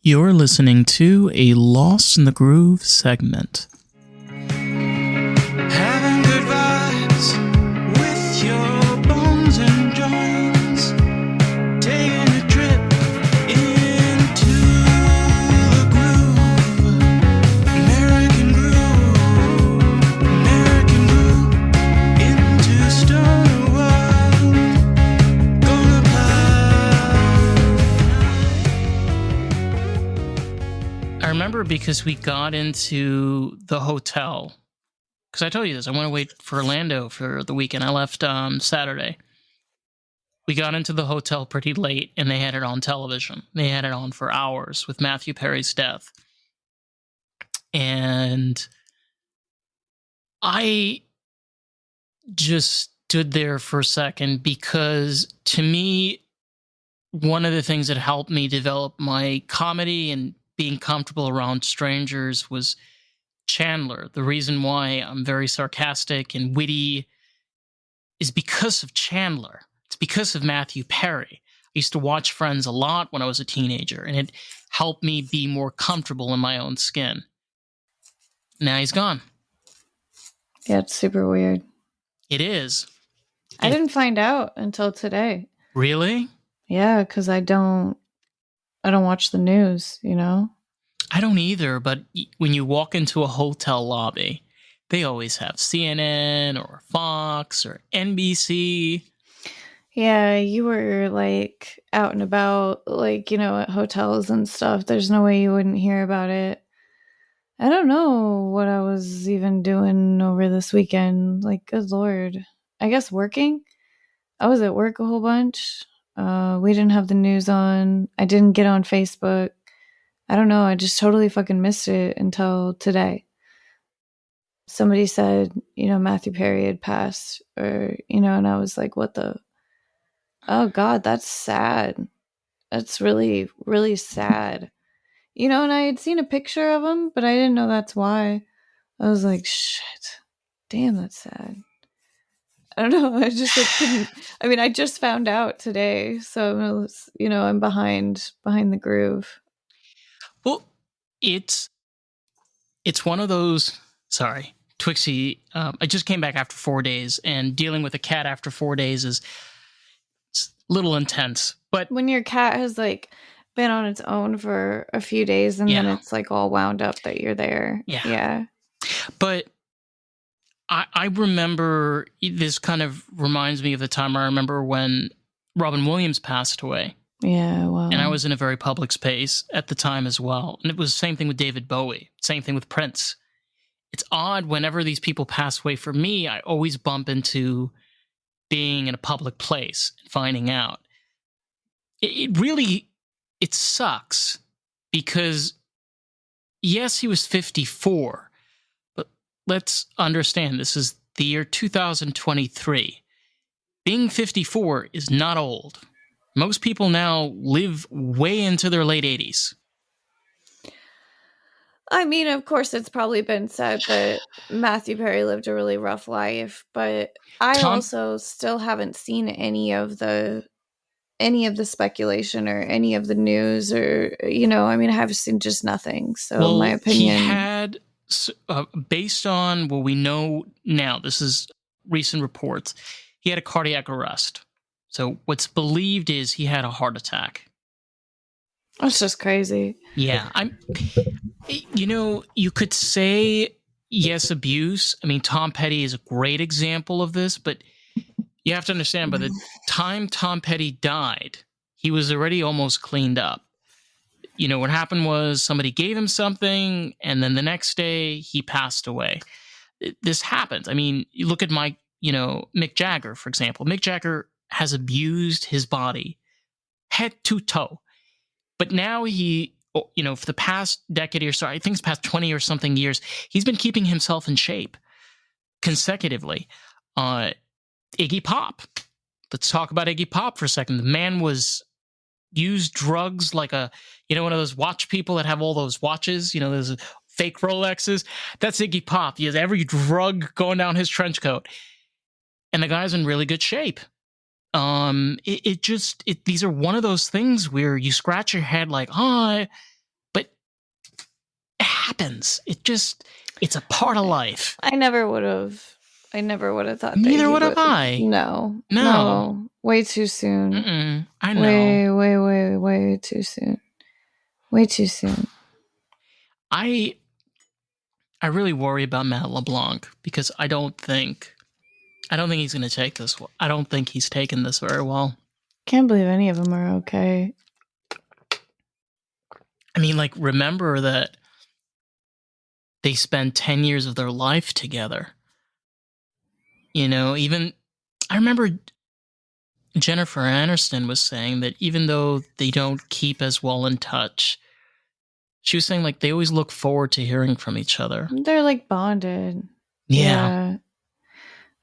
You're listening to a Lost in the Groove segment. Having good vibes with your bones and joints. Taking a trip into the groove. American groove into stoner world. Gonna I remember because we got into the hotel. Because I told you this, I want to wait for Orlando for the weekend. I left Saturday. We got into the hotel pretty late, and they had it on television. They had it on for hours with Matthew Perry's death. And I just stood there for a second because, to me, one of the things that helped me develop my comedy and being comfortable around strangers was Chandler. The reason why I'm very sarcastic and witty is because of Chandler. It's because of Matthew Perry. I used to watch Friends a lot when I was a teenager, and it helped me be more comfortable in my own skin. Now he's gone. Yeah, it's super weird. It is. I didn't find out until today. Really? Yeah, because I don't watch the news, you know? I don't either, but when you walk into a hotel lobby, they always have CNN or Fox or NBC. Yeah, you were like out and about, like, you know, at hotels and stuff. There's no way you wouldn't hear about it. I don't know what I was even doing over this weekend. Like, good Lord. I guess working. I was at work a whole bunch. We didn't have the news on. I didn't get on Facebook. I don't know. I just totally fucking missed it until today. Somebody said, you know, Matthew Perry had passed, or, you know, and I was like, what the? Oh, God, that's sad. That's really, really sad. You know, and I had seen a picture of him, but I didn't know that's why. I was like, shit. Damn, that's sad. I don't know. I just couldn't. I mean, I just found out today, so you know, I'm behind the groove. Well, it's one of those. Sorry, Twixie. I just came back after 4 days, and dealing with a cat after 4 days is it's a little intense. But when your cat has like been on its own for a few days, and then it's like all wound up that you're there. Yeah. But I remember, this kind of reminds me of the time I remember when Robin Williams passed away. Yeah, well. And I was in a very public space at the time as well. And it was the same thing with David Bowie, same thing with Prince. It's odd, whenever these people pass away, for me, I always bump into being in a public place and finding out. It really sucks because, yes, he was 54. Let's understand, this is the year 2023. Being 54 is not old. Most people now live way into their late 80s. I mean, of course, it's probably been said that Matthew Perry lived a really rough life, but I also still haven't seen any of the speculation or any of the news, or, you know, I mean, I have seen just nothing. So my opinion, he had, based on what we know now, this is recent reports, he had a cardiac arrest. So what's believed is he had a heart attack. That's just crazy. Yeah. You know, you could say, yes, abuse. I mean, Tom Petty is a great example of this, but you have to understand, by the time Tom Petty died, he was already almost cleaned up. You know, what happened was somebody gave him something, and then the next day he passed away. This happens. I mean, you look at Mick Jagger, for example. Mick Jagger has abused his body head to toe. But now he, you know, for the past decade or so, I think it's past 20 or something years, he's been keeping himself in shape consecutively. Iggy Pop. Let's talk about Iggy Pop for a second. The man used drugs like one of those watch people that have all those watches, you know, those fake Rolexes. That's Iggy Pop. He has every drug going down his trench coat. And the guy's in really good shape. These are one of those things where you scratch your head like, happens. It's a part of life. I never would have thought that Neither he would have I. No. No. Way too soon. Mm-mm. I know. Way too soon. Way too soon. I really worry about Matt LeBlanc because I don't think he's going to take this. I don't think he's taken this very well. Can't believe any of them are okay. I mean, like, remember that they spent 10 years of their life together. You know, even I remember Jennifer Aniston was saying that even though they don't keep as well in touch, she was saying like they always look forward to hearing from each other. They're like bonded. Yeah.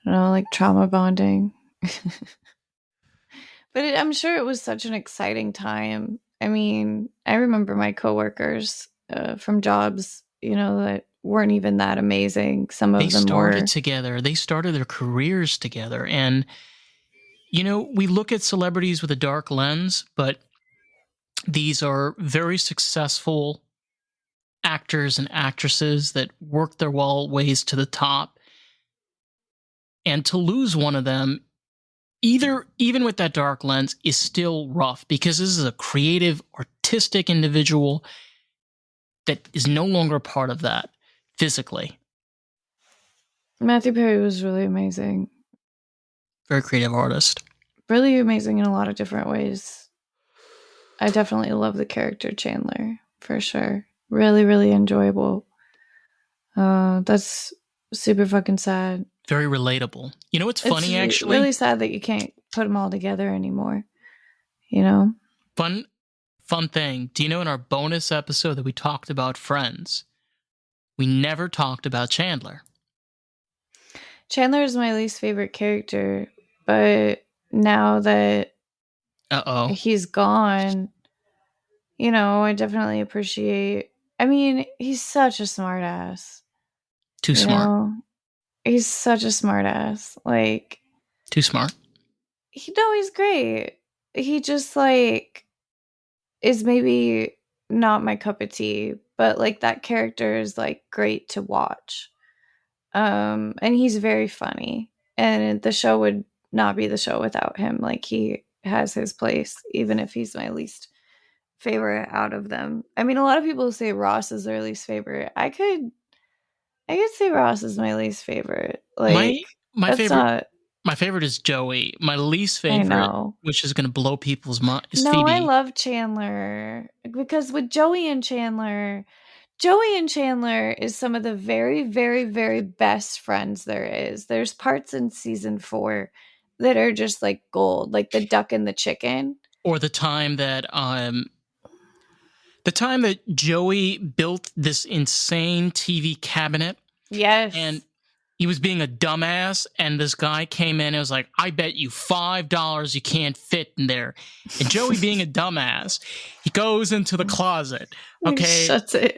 You know, like trauma bonding. But I'm sure it was such an exciting time. I mean, I remember my coworkers from jobs, you know, that weren't even that amazing. Some of They them started were. together. They started their careers together. And, you know, we look at celebrities with a dark lens, but these are very successful actors and actresses that worked their ways to the top. And to lose one of them, even with that dark lens, is still rough because this is a creative, artistic individual that is no longer part of that physically. Matthew Perry was really amazing. Very creative artist. Really amazing in a lot of different ways. I definitely love the character Chandler, for sure. Really, really enjoyable. That's super fucking sad. Very relatable. You know what's funny, actually? Really sad that you can't put them all together anymore. You know? Fun thing. Do you know in our bonus episode that we talked about Friends, we never talked about Chandler. Chandler is my least favorite character, but now that he's gone, you know, I definitely appreciate. I mean, he's such a smart ass. Too smart. Know? He's such a smart ass. Like, too smart. He's great. He just like is maybe not my cup of tea, but like that character is like great to watch. And he's very funny, and the show would not be the show without him. Like, he has his place, even if he's my least favorite out of them. I mean, a lot of people say Ross is their least favorite. I could say Ross is my least favorite. Like, my favorite. My favorite is Joey. My least favorite, which is going to blow people's minds, is Phoebe. No, I love Chandler because with Joey and Chandler is some of the very, very, very best friends there is. There's parts in season 4 that are just like gold, like the duck and the chicken. Or the time that Joey built this insane TV cabinet. Yes. And he was being a dumbass, and this guy came in and was like, I bet you $5 you can't fit in there. And Joey, being a dumbass, he goes into the closet. Okay.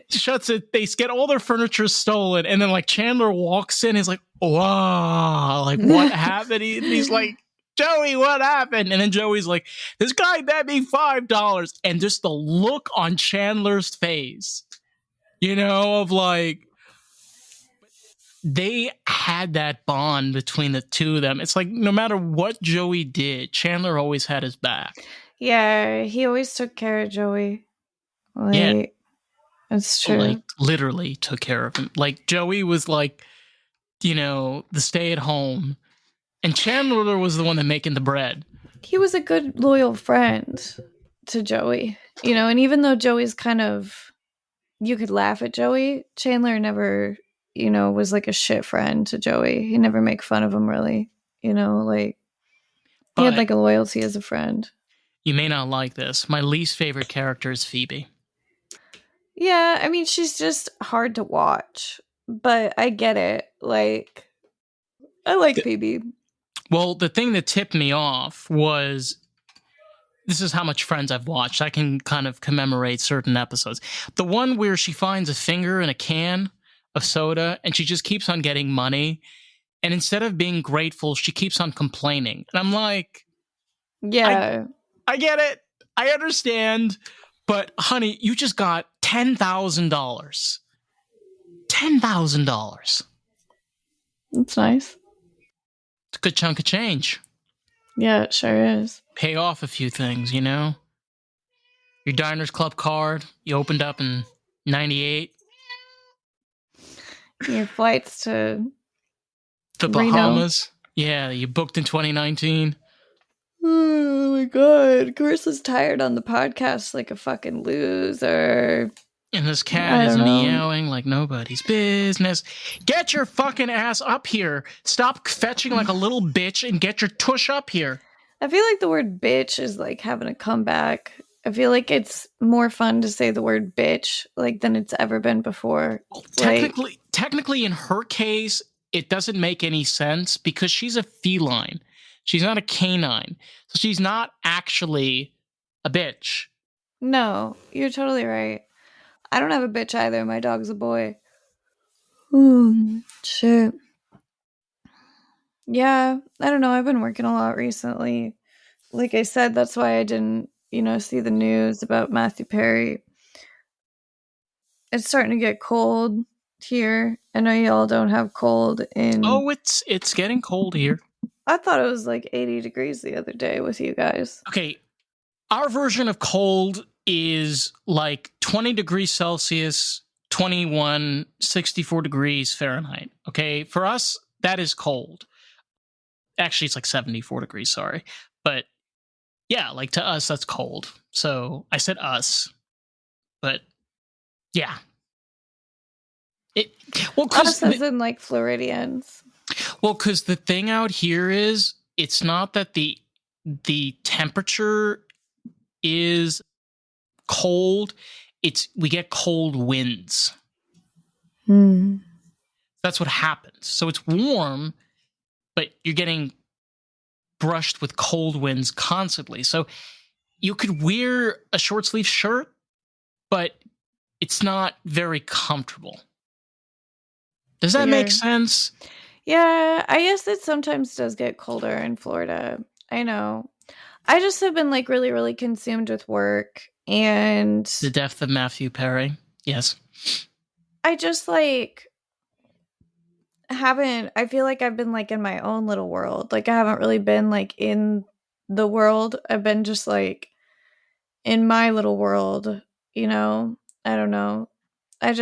Shuts it. They get all their furniture stolen. And then like Chandler walks in. He's like, wow, like what happened? He's like, Joey, what happened? And then Joey's like, this guy bet me $5. And just the look on Chandler's face, you know, of like, they had that bond between the two of them. It's like no matter what Joey did, Chandler always had his back. Yeah, he always took care of Joey. Like, yeah, that's true. Like literally took care of him. Like Joey was like, you know, the stay-at-home, and Chandler was the one that making the bread. He was a good, loyal friend to Joey, you know. And even though Joey's kind of, you could laugh at Joey, Chandler never, you know, was like a shit friend to Joey. He never make fun of him, really. You know, like, he had like a loyalty as a friend. You may not like this. My least favorite character is Phoebe. Yeah, I mean, she's just hard to watch, but I get it. Like, I like Phoebe. Well, the thing that tipped me off was, this is how much Friends I've watched. I can kind of commemorate certain episodes. The one where she finds a finger in a can of soda, and she just keeps on getting money, and instead of being grateful, she keeps on complaining. And I'm like, yeah, I get it, I understand, but honey, you just got $10,000. $10,000. That's nice. It's a good chunk of change. Yeah, it sure is. Pay off a few things, you know? Your Diners Club card, you opened up in 98. Your flights to The Reno. Bahamas. Yeah, you booked in 2019. Oh my god. Carissa's tired on the podcast like a fucking loser. And this cat I is don't know. meowing like nobody's business. Get your fucking ass up here. Stop fetching like a little bitch and get your tush up here. I feel like the word bitch is like having a comeback. I feel like it's more fun to say the word bitch like than it's ever been before. Well, Like, technically, in her case, it doesn't make any sense because she's a feline. She's not a canine. So she's not actually a bitch. no, you're totally right. I don't have a bitch either. My dog's a boy. Shit. Yeah, I don't know. I've been working a lot recently. Like I said, that's why I didn't, see the news about Matthew Perry. It's starting to get cold here. I know y'all don't have cold in. Oh, it's getting cold here. I thought it was like 80 degrees the other day with you guys. Okay, our version of cold is like 20 degrees Celsius, 21, 64 degrees Fahrenheit. Okay, for us, that is cold. Actually, it's like 74 degrees, sorry. But yeah, like to us, that's cold. So I said us, but yeah. Us as in like Floridians. Well, because the thing out here is, it's not that the temperature is cold. We get cold winds. That's what happens. So it's warm, but you're getting brushed with cold winds constantly. So you could wear a short sleeve shirt, but it's not very comfortable. Does that make sense? Yeah, I guess it sometimes does get colder in Florida. I know. I just have been like really, really consumed with work and The death of Matthew Perry. Yes. I just like I feel like I've been like in my own little world. Like I haven't really been like in the world. I've been just like in my little world, I don't know. I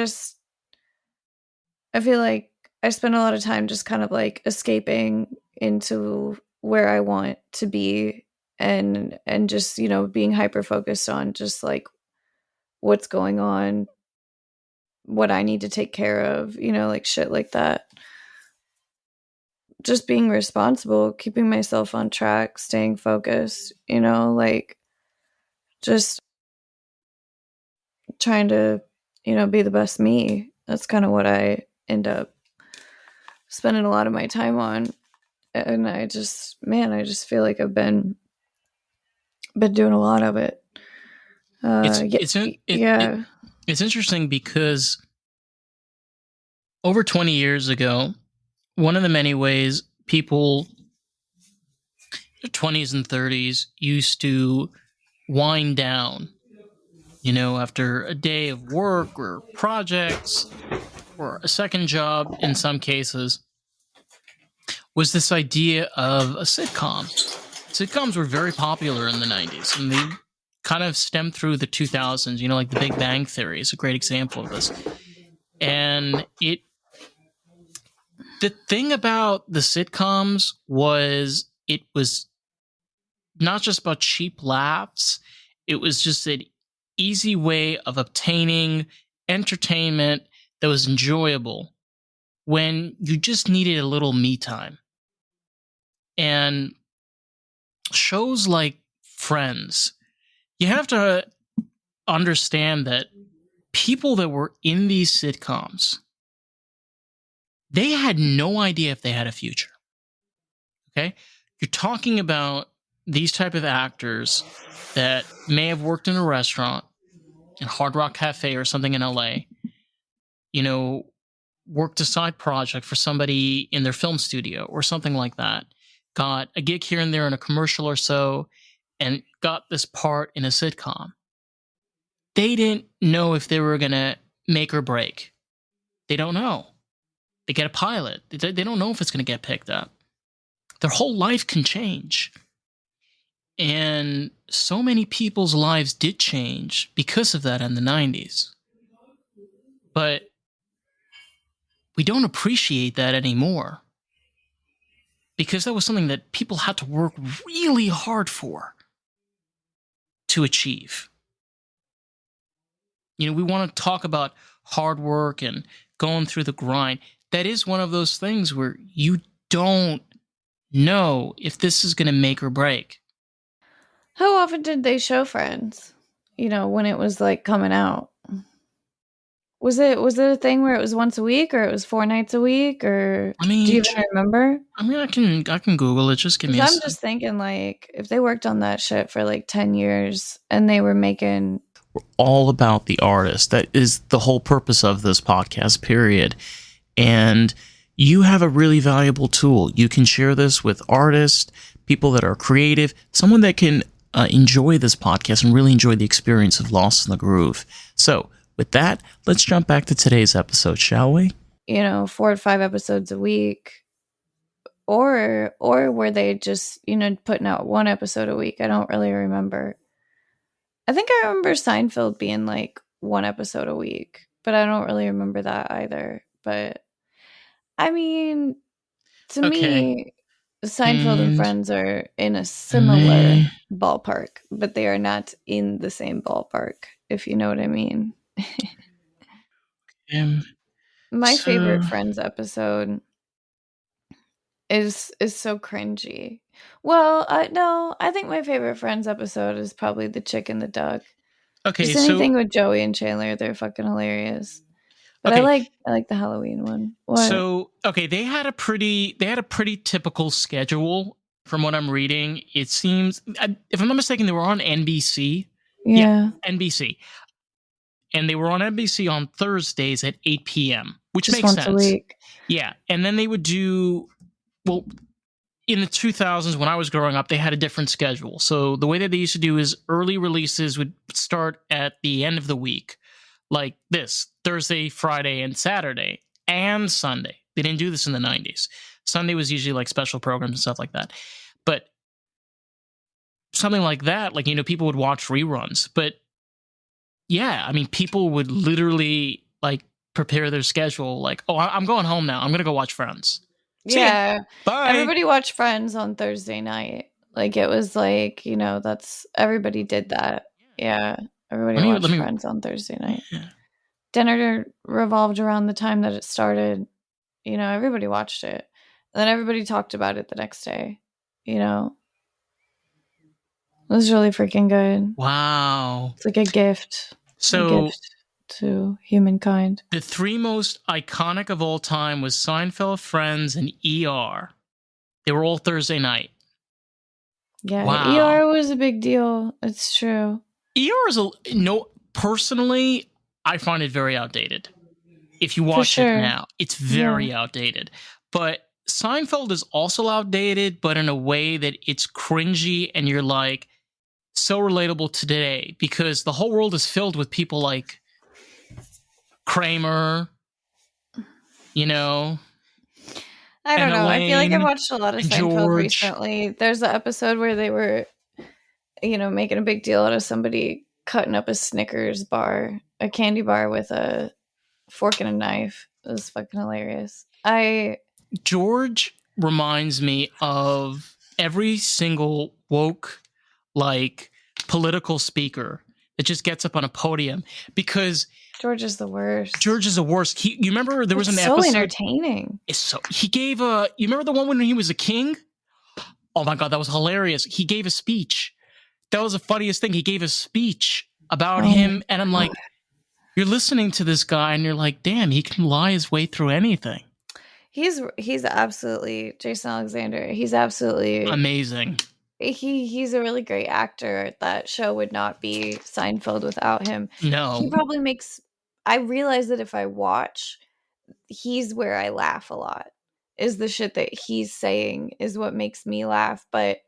feel like I spend a lot of time just kind of like escaping into where I want to be and just, being hyper focused on just like what's going on, what I need to take care of, like shit like that. Just being responsible, keeping myself on track, staying focused, like just trying to, be the best me. That's kind of what I end up spending a lot of my time on. And I just feel like I've been doing a lot of it. It's interesting because over 20 years ago, one of the many ways people, their 20s and 30s, used to wind down, after a day of work or projects or a second job in some cases, was this idea of a sitcom. Sitcoms were very popular in the 90s, and they kind of stemmed through the 2000s, like The Big Bang Theory is a great example of this. And the thing about the sitcoms was it was not just about cheap laughs, it was just an easy way of obtaining entertainment that was enjoyable when you just needed a little me time. And shows like Friends, you have to understand that people that were in these sitcoms, they had no idea if they had a future. Okay? You're talking about these type of actors that may have worked in a restaurant, in Hard Rock Cafe or something in LA, worked a side project for somebody in their film studio or something like that, got a gig here and there in a commercial or so, and got this part in a sitcom. They didn't know if they were going to make or break. They don't know. They get a pilot. They don't know if it's going to get picked up. Their whole life can change. And so many people's lives did change because of that in the 90s. But we don't appreciate that anymore. Because that was something that people had to work really hard for to achieve. You know, we want to talk about hard work and going through the grind. That is one of those things where you don't know if this is going to make or break. How often did they show Friends? You know, when it was like coming out. Was it a thing where it was once a week, or it was 4 nights a week, or I mean, do you even remember? I mean, I can Google it. Just give me a 'Cause I'm sec. just thinking, like, if they worked on that shit for like 10 years and they were making We're all about the artist. That is the whole purpose of this podcast, period. And you have a really valuable tool. You can share this with artists, people that are creative, someone that can enjoy this podcast and really enjoy the experience of Lost in the Groove. So, with that, let's jump back to today's episode, shall we? 4 to 5 episodes a week, or were they just putting out 1 episode a week? I don't really remember. I think I remember Seinfeld being like 1 episode a week, but I don't really remember that either. But I mean, to me, Seinfeld and Friends are in a similar ballpark, but they are not in the same ballpark, if you know what I mean. My favorite Friends episode is so cringy. Well, no, I think my favorite Friends episode is probably the Chick and the Duck. Okay, just anything with Joey and Chandler, they're fucking hilarious. But I like the Halloween one. What? So they had a pretty typical schedule from what I'm reading. It seems, if I'm not mistaken, they were on NBC. Yeah, NBC. And they were on NBC on Thursdays at 8 p.m., which just makes once sense. a week. Yeah, and then they would do, well, in the 2000s when I was growing up, they had a different schedule. So the way that they used to do is early releases would start at the end of the week, like this, Thursday, Friday, and Saturday, and Sunday. They didn't do this in the 90s. Sunday was usually like special programs and stuff like that. But something like that, like, people would watch reruns. But yeah, I mean, people would literally like prepare their schedule like, oh, I'm going home now. I'm going to go watch Friends. Yeah. Bye. Everybody watched Friends on Thursday night. Like, it was like, that's, everybody did that. Yeah. Everybody watched Friends on Thursday night. Yeah. Dinner revolved around the time that it started. Everybody watched it. And then everybody talked about it the next day. It was really freaking good. Wow. It's like a gift. So, a gift to humankind. The 3 most iconic of all time was Seinfeld, Friends, and ER. They were all Thursday night. Yeah, wow. ER was a big deal. It's true. ER is personally, I find it very outdated. If you watch it now, it's very outdated. But Seinfeld is also outdated, but in a way that it's cringy and you're like so relatable to today, because the whole world is filled with people like Kramer, I don't know. I feel like I watched a lot of Seinfeld recently. There's an episode where they were, making a big deal out of somebody cutting up a Snickers bar, a candy bar with a fork and a knife. It was fucking hilarious. George reminds me of every single woke, like, political speaker that just gets up on a podium, because George is the worst. George is the worst. You remember there was an so episode. Entertaining. He gave you remember the one when he was a king? Oh my God, that was hilarious. He gave a speech. That was the funniest thing. He gave a speech about him, and I'm like, you're listening to this guy, and you're like, damn, he can lie his way through anything. He's absolutely Jason Alexander. He's absolutely amazing. He's a really great actor. That show would not be Seinfeld without him. No. He probably makes, I realize that if I watch, he's where I laugh a lot. Is the shit that he's saying is what makes me laugh. But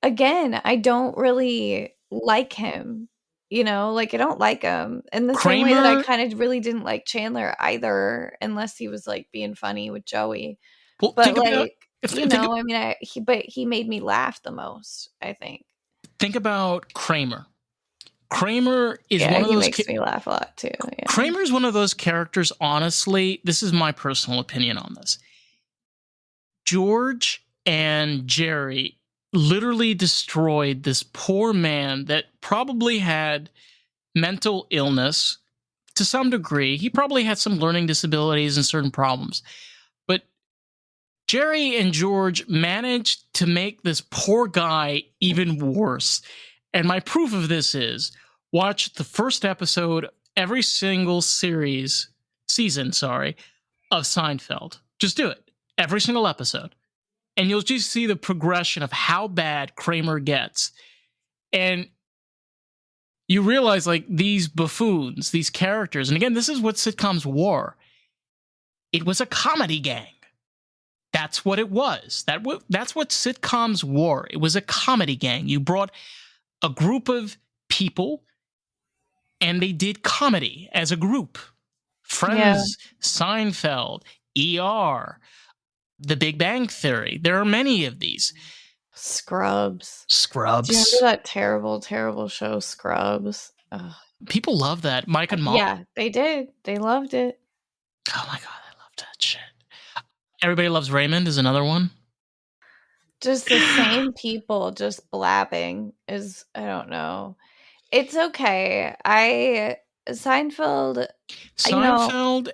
again, I don't really like him. Like I don't like him. In the same way that I Kramer. kind of really didn't like Chandler either, unless he was like being funny with Joey. Well, But think about like, think I mean, he made me laugh the most, I think. think about Kramer. Kramer is Yeah, one of he those. makes me laugh a lot too. Yeah. Kramer's one of those characters. Honestly, this is my personal opinion on this. George and Jerry literally destroyed this poor man that probably had mental illness to some degree. He probably had some learning disabilities and certain problems. But Jerry and George managed to make this poor guy even worse. And my proof of this is watch the first episode, every single season, of Seinfeld. Just do it. Every single episode. And you'll just see the progression of how bad Kramer gets. And you realize, like, these buffoons, these characters, and again, this is what sitcoms were. It was a comedy gang. That's what it was. That's what sitcoms were. It was a comedy gang. You brought a group of people, and they did comedy as a group. Friends, Seinfeld, ER, The Big Bang Theory. There are many of these. Scrubs. Scrubs. Do you remember that terrible, terrible show, Scrubs? Ugh. People love that. Mike and Molly. Yeah, they did. They loved it. Oh my God, I love that shit. Everybody Loves Raymond is another one. Just the same people just blabbing is, I don't know. It's okay. Seinfeld,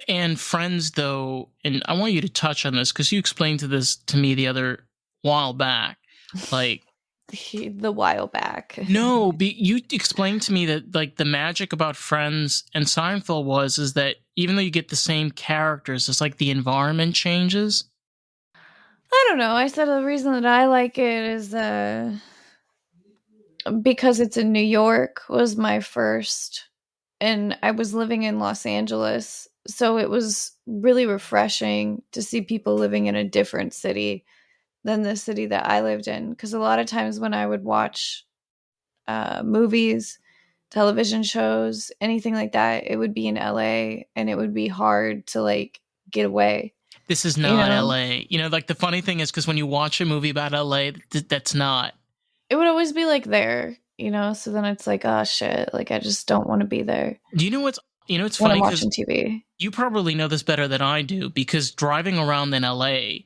and Friends, though, and I want you to touch on this because you explained this to me the other while back. Like, the while back. No, you explained to me that, like, the magic about Friends and Seinfeld is that even though you get the same characters, it's like the environment changes. I don't know. I said the reason that I like it is because it's in New York was my first, and I was living in Los Angeles, so it was really refreshing to see people living in a different city than the city that I lived in. Because a lot of times when I would watch movies, television shows, anything like that, it would be in LA, and it would be hard to like get away. This is not LA. Like, the funny thing is, because when you watch a movie about LA, that's not. It would always be like there, so then it's like, oh shit, like I just don't want to be there. Do you know what's when funny? I'm watching TV. You probably know this better than I do, because driving around in LA,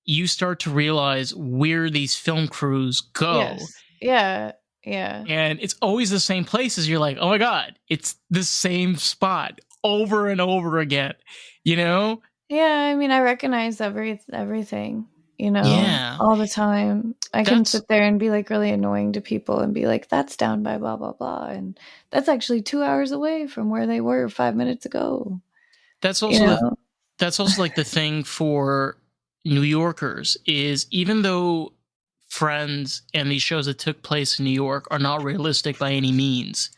you start to realize where these film crews go. Yes. Yeah. Yeah. And it's always the same places. You're like, oh my God, it's the same spot over and over again, Yeah, I mean, I recognize everything, Yeah. all the time. I can sit there and be like really annoying to people and be like, that's down by blah, blah, blah. And that's actually 2 hours away from where they were 5 minutes ago. That's also that's also like the thing for New Yorkers is, even though Friends and these shows that took place in New York are not realistic by any means,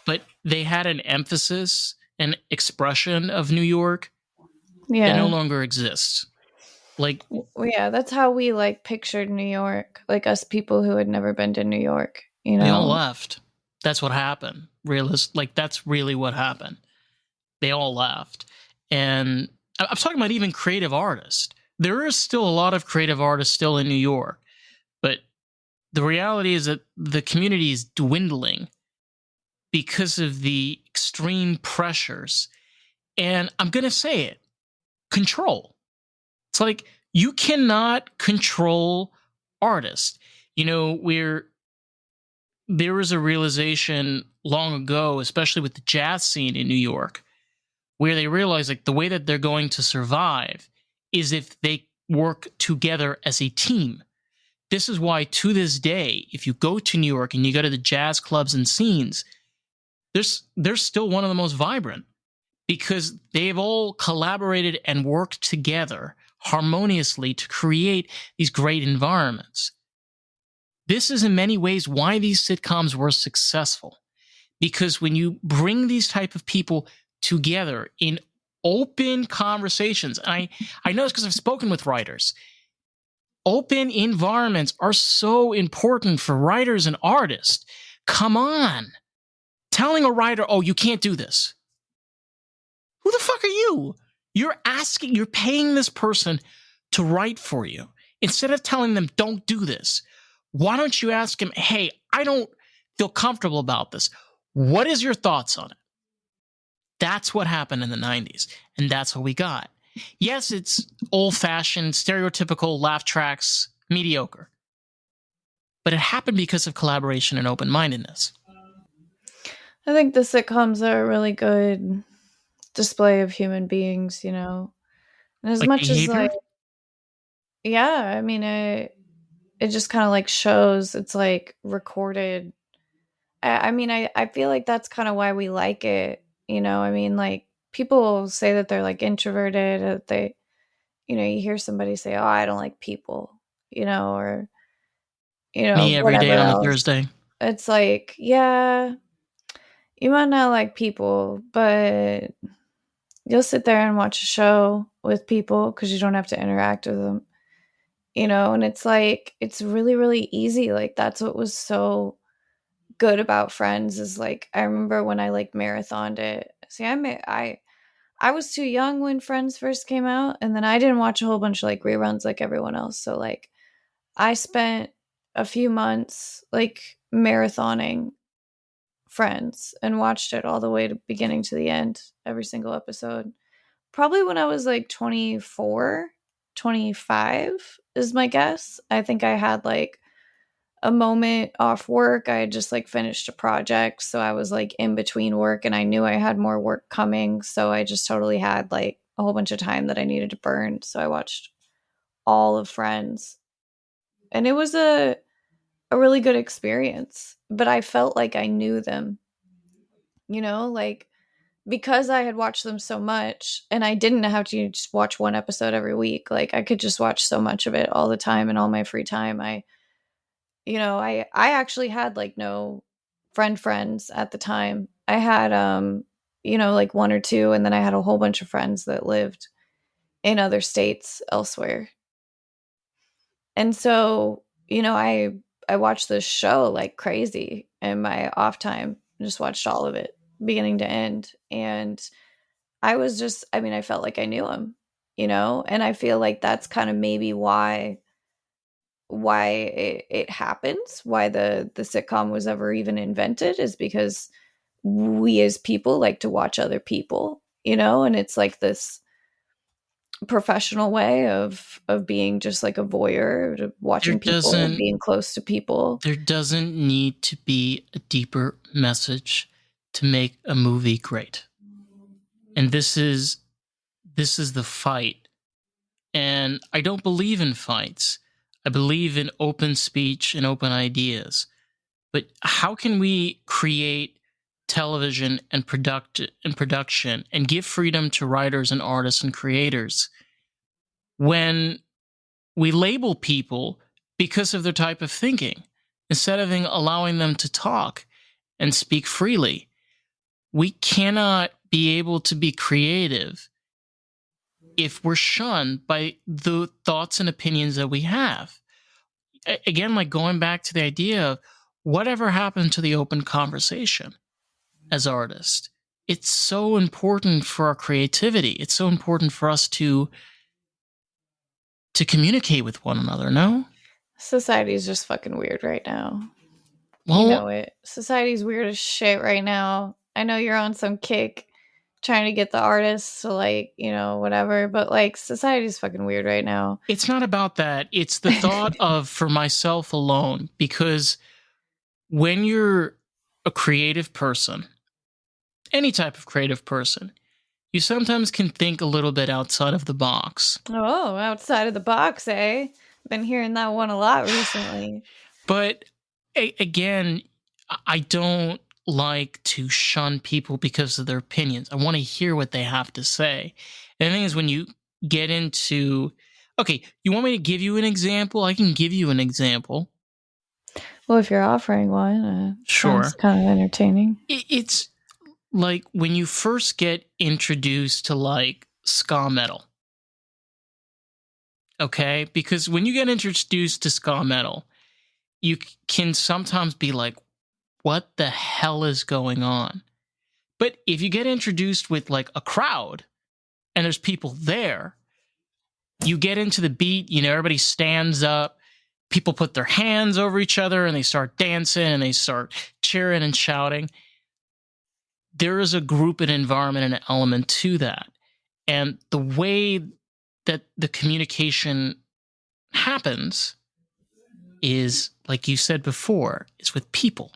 but they had an emphasis and expression of New York that no longer exists. Like, yeah, that's how we like pictured New York, like us people who had never been to New York. They all left. That's what happened. That's really what happened. They all left, and I'm talking about even creative artists. There is still a lot of creative artists still in New York, but the reality is that the community is dwindling because of the extreme pressures. And I'm going to say it, control. It's like, you cannot control artists. There was a realization long ago, especially with the jazz scene in New York, where they realized, like, the way that they're going to survive is if they work together as a team. This is why, to this day, if you go to New York and you go to the jazz clubs and scenes, they're still one of the most vibrant, because they've all collaborated and worked together harmoniously to create these great environments. This is in many ways why these sitcoms were successful, because when you bring these type of people together in open conversations, and I know this because I've spoken with writers, open environments are so important for writers and artists. Come on. telling a writer, oh, you can't do this. Who the fuck are you? You're paying this person to write for you. Instead of telling them, don't do this, why don't you ask him, hey, I don't feel comfortable about this. What is your thoughts on it? That's what happened in the 90s. And that's what we got. Yes, it's old-fashioned, stereotypical laugh tracks, mediocre. But it happened because of collaboration and open-mindedness. I think the sitcoms are a really good display of human beings, you know. And as Like much as behavior? yeah, I mean it just kind of like shows it's like recorded. I mean I feel like that's kind of why we like it, you know. I mean, like people say that they're like introverted, that they, you know, you hear somebody say, "Oh, I don't like people," you know, or you know, Me every day whatever on a else. Thursday. It's like, yeah, you might not like people, but you'll sit there and watch a show with people because you don't have to interact with them, you know. And it's like it's really really easy. Like that's what was so good about Friends is like I remember when I like marathoned it. See, I was too young when Friends first came out, and then I didn't watch a whole bunch of like reruns like everyone else. So like I spent a few months like marathoning Friends and watched it all the way to beginning to the end, every single episode. Probably when I was like 24, 25 is my guess. I think I had like a moment off work. I had just like finished a project. So I was like in between work and I knew I had more work coming. So I just totally had like a whole bunch of time that I needed to burn. So I watched all of Friends. And it was a really good experience. But I felt like I knew them, you know, like because I had watched them so much and I didn't have to just watch one episode every week. Like I could just watch so much of it all the time and all my free time. I actually had like no friends at the time. I had like one or two, and then I had a whole bunch of friends that lived in other states elsewhere. And so, I watched this show like crazy in my off time. Just watched all of it beginning to end. And I felt like I knew him, and I feel like that's kind of maybe why it happens, why the sitcom was ever even invented, is because we as people like to watch other people, and it's like this professional way of being just like a voyeur, to watching people and being close to people. There doesn't need to be a deeper message to make a movie great. And this is the fight. And I don't believe in fights. I believe in open speech and open ideas. But how can we create television and production and give freedom to writers and artists and creators when we label people because of their type of thinking instead of allowing them to talk and speak freely? We cannot be able to be creative if we're shunned by the thoughts and opinions that we have. Again, like going back to the idea of whatever happened to the open conversation as artists. It's so important for our creativity. It's so important for us to communicate with one another, no? Society's just fucking weird right now. Well, you know it. Society's weird as shit right now. I know you're on some kick trying to get the artists to like, whatever, but like society's fucking weird right now. It's not about that. It's the thought of for myself alone, because when you're a creative person, any type of creative person, you sometimes can think a little bit outside of the box. Oh, outside of the box, eh? Been hearing that one a lot recently. But again, I don't like to shun people because of their opinions. I want to hear what they have to say. And the thing is, when you get into, okay, you want me to give you an example? I can give you an example. Well, if you're offering one, sure. Sounds kind of entertaining. It's like when you first get introduced to like ska metal. Okay? Because when you get introduced to ska metal, you can sometimes be like, what the hell is going on. But if you get introduced with like a crowd and there's people there, you get into the beat, everybody stands up, people put their hands over each other and they start dancing and they start cheering and shouting. There is a group and environment and an element to that. And the way that the communication happens is, like you said before, is with people.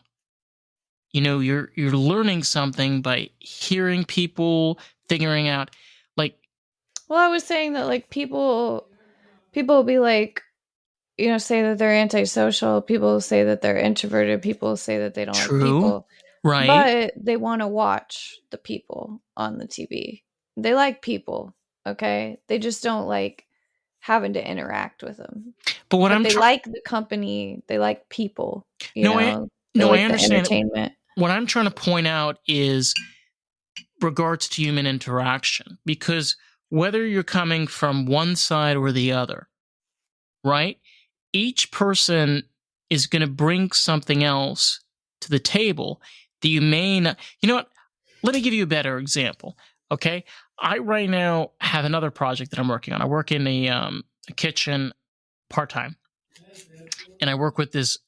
You're learning something by hearing people, figuring out, like. Well, I was saying that like people will be like, say that they're antisocial. People say that they're introverted. People say that they don't like people. Right. But they want to watch the people on the TV. They like people, okay? They just don't like having to interact with them. But they like the company. They like people. I understand. Entertainment. What I'm trying to point out is regards to human interaction, because whether you're coming from one side or the other, right? Each person is going to bring something else to the table that you may not. You know what? Let me give you a better example. Okay, I right now have another project that I'm working on. I work in a kitchen part-time, and I work with this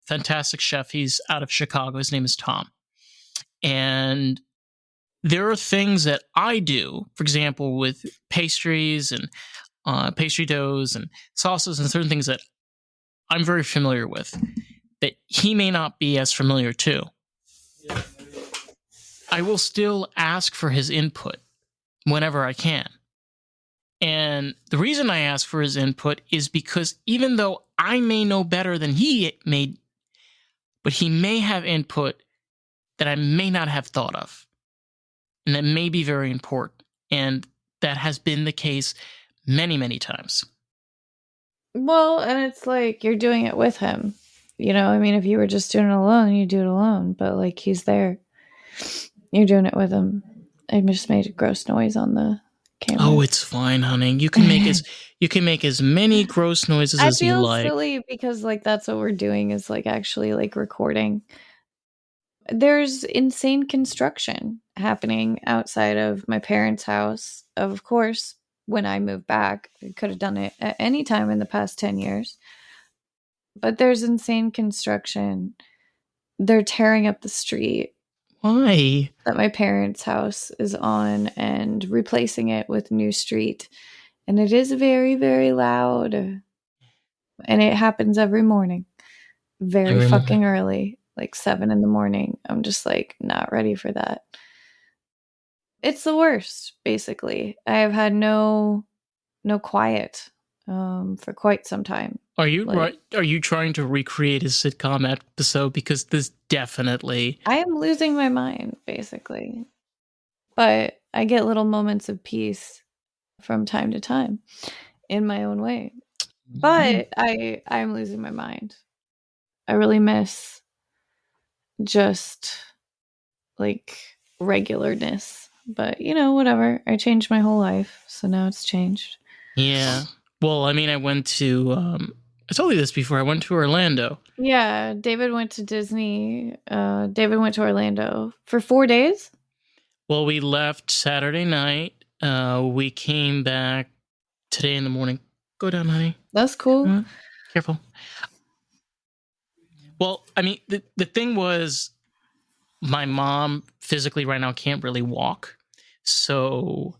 fantastic chef. He's out of Chicago. His name is Tom. And there are things that I do, for example, with pastries and pastry doughs and sauces and certain things that I'm very familiar with that he may not be as familiar to. I will still ask for his input whenever I can. And the reason I ask for his input is because even though I may know better than he may, but he may have input that I may not have thought of. And that may be very important. And that has been the case many, many times. Well, and it's like you're doing it with him. If you were just doing it alone, you do it alone. But like he's there. You're doing it with him. I just made a gross noise on the camera. Oh, it's fine, honey. You can make as many gross noises as you like. I feel silly because like that's what we're doing is like actually like recording. There's insane construction happening outside of my parents' house. Of course, when I moved back, I could have done it at any time in the past 10 years. But there's insane construction. They're tearing up the street. Why? That my parents' house is on and replacing it with new street. And it is very, very loud. And it happens every morning. Very fucking early. Like 7 a.m. I'm just like not ready for that. It's the worst, basically. I have had no quiet for quite some time. Are you right? Are you trying to recreate a sitcom episode? Because this definitely. I am losing my mind, basically. But I get little moments of peace from time to time in my own way. But I'm losing my mind. I really miss just like regularness. But whatever. I changed my whole life, so now it's changed. Yeah. Well, I mean, I went to I told you this before. I went to Orlando. Yeah, David went to Disney. David went to Orlando for 4 days. Well, we left Saturday night. We came back today in the morning. Go down, honey. That's cool. Careful. Well, I mean, the thing was, my mom physically right now can't really walk. So,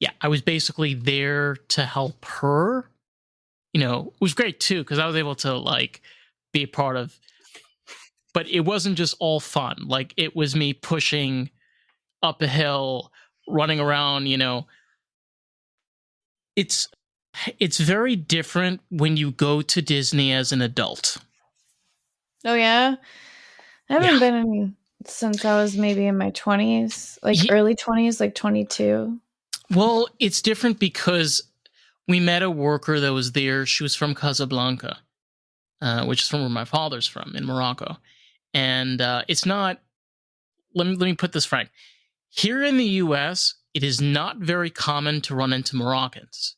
yeah, I was basically there to help her. It was great, too, because I was able to, like, be a part of. But it wasn't just all fun. Like, it was me pushing up a hill, running around, It's very different when you go to Disney as an adult. Oh, yeah? I haven't been since I was maybe in my 20s, like early 20s, like 22. Well, it's different because we met a worker that was there. She was from Casablanca, which is from where my father's from, in Morocco. And it's not, let me put this frank. Here in the U.S., it is not very common to run into Moroccans.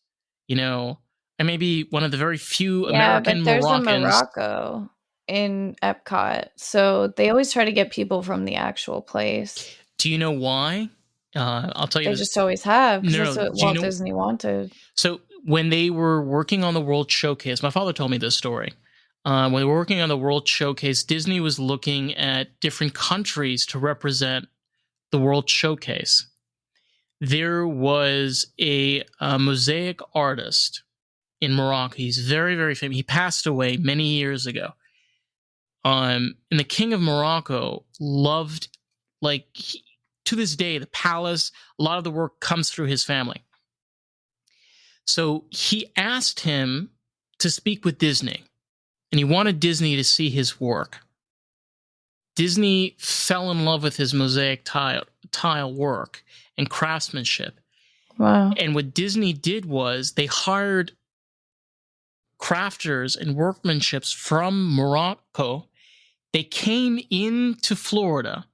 I may be one of the very few American but there's Moroccans. a Morocco. in Epcot. So they always try to get people from the actual place. Do you know why? I'll tell you They this. just always have, because No, that's no. what Do you Walt know? Disney wanted. So when they were working on the World Showcase, my father told me this story. When they were working on the World Showcase, Disney was looking at different countries to represent the World Showcase. There was a mosaic artist in Morocco. He's very, very famous. He passed away many years ago. And the King of Morocco loved, to this day, the palace. A lot of the work comes through his family. So he asked him to speak with Disney, and he wanted Disney to see his work. Disney fell in love with his mosaic tile work and craftsmanship. Wow. And what Disney did was they hired crafters and workmanships from Morocco. They came into Florida.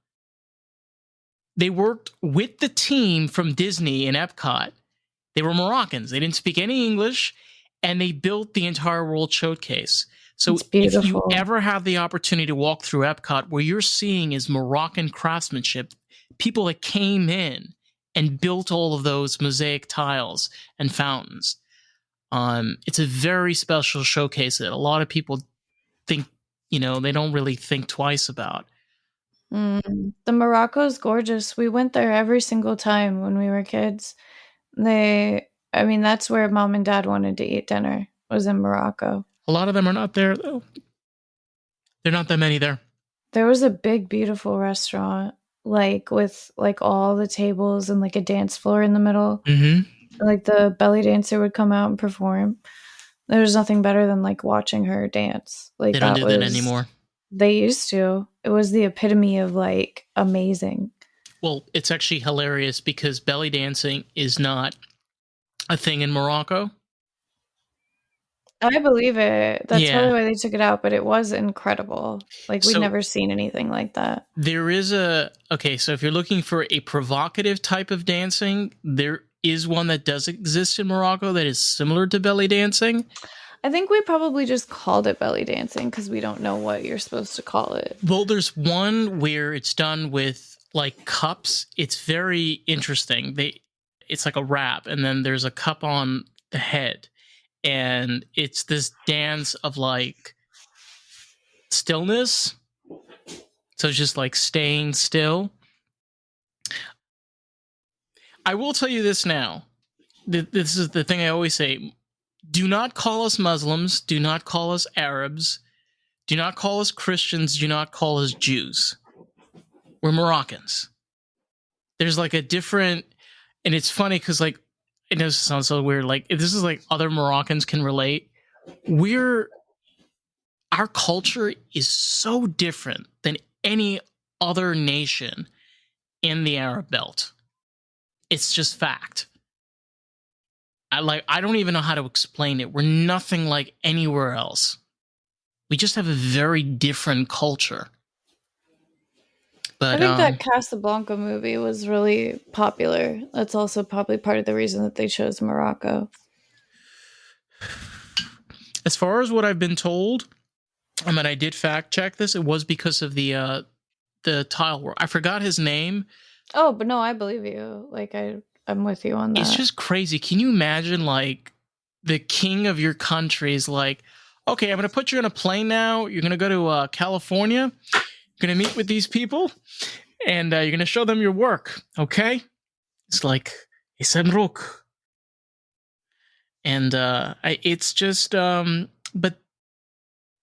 They worked with the team from Disney in Epcot. They were Moroccans. They didn't speak any English, and they built the entire World Showcase. So It's if you beautiful. ever have the opportunity to walk through Epcot, what you're seeing is Moroccan craftsmanship, people that came in and built all of those mosaic tiles and fountains. It's a very special showcase that a lot of people think, they don't really think twice about. The Morocco's gorgeous. We went there every single time when we were kids. That's where mom and dad wanted to eat dinner, was in Morocco. A lot of them are not there, though. There are not that many there. There was a big, beautiful restaurant, with all the tables and a dance floor in the middle. Mm-hmm. The belly dancer would come out and perform. There was nothing better than watching her dance. They don't do that anymore. They used to. It was the epitome of amazing. Well, it's actually hilarious because belly dancing is not a thing in Morocco. I believe it. That's Yeah. probably why they took it out, but it was incredible. We'd So- never seen anything like that. There is so if you're looking for a provocative type of dancing, there is one that does exist in Morocco that is similar to belly dancing. I think we probably just called it belly dancing because we don't know what you're supposed to call it. Well, there's one where it's done with cups. It's very interesting. It's like a wrap, and then there's a cup on the head, and it's this dance of stillness. So it's just staying still. I will tell you this now. This is the thing I always say. Do not call us Muslims. Do not call us Arabs. Do not call us Christians. Do not call us Jews. We're Moroccans. There's a different, and it's funny because it does sound so weird. If this is other Moroccans can relate. Our culture is so different than any other nation in the Arab belt. It's just fact. I don't even know how to explain it. We're nothing like anywhere else. We just have a very different culture. But I think that Casablanca movie was really popular. That's also probably part of the reason that they chose Morocco. As far as what I've been told, I did fact check this. It was because of the tile work. I forgot his name. Oh, but no, I believe you. I'm with you on that. It's just crazy. Can you imagine the king of your country is okay, I'm going to put you on a plane now. You're going to go to California. You're going to meet with these people and you're going to show them your work. Okay. It's Isenruk. And it's just, but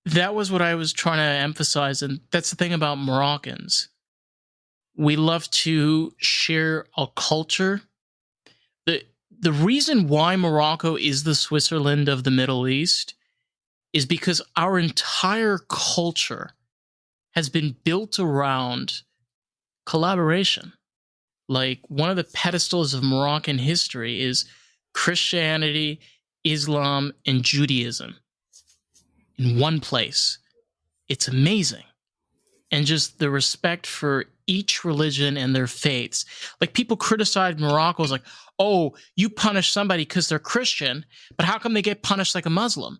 that was what I was trying to emphasize. And that's the thing about Moroccans. We love to share a culture. The reason why Morocco is the Switzerland of the Middle East is because our entire culture has been built around collaboration. One of the pedestals of Moroccan history is Christianity, Islam, and Judaism in one place. It's amazing. And just the respect for each religion and their faiths. People criticize Morocco as oh, you punish somebody because they're Christian, but how come they get punished like a Muslim?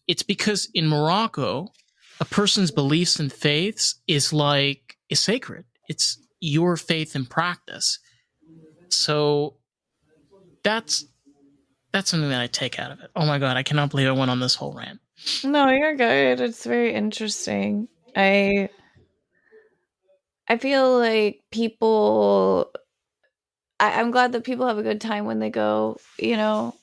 It's because in Morocco, a person's beliefs and faiths is sacred. It's your faith and practice. So that's something that I take out of it. Oh my god, I cannot believe I went on this whole rant. No, you're good. It's very interesting. I feel like people I'm glad that people have a good time when they go, you know,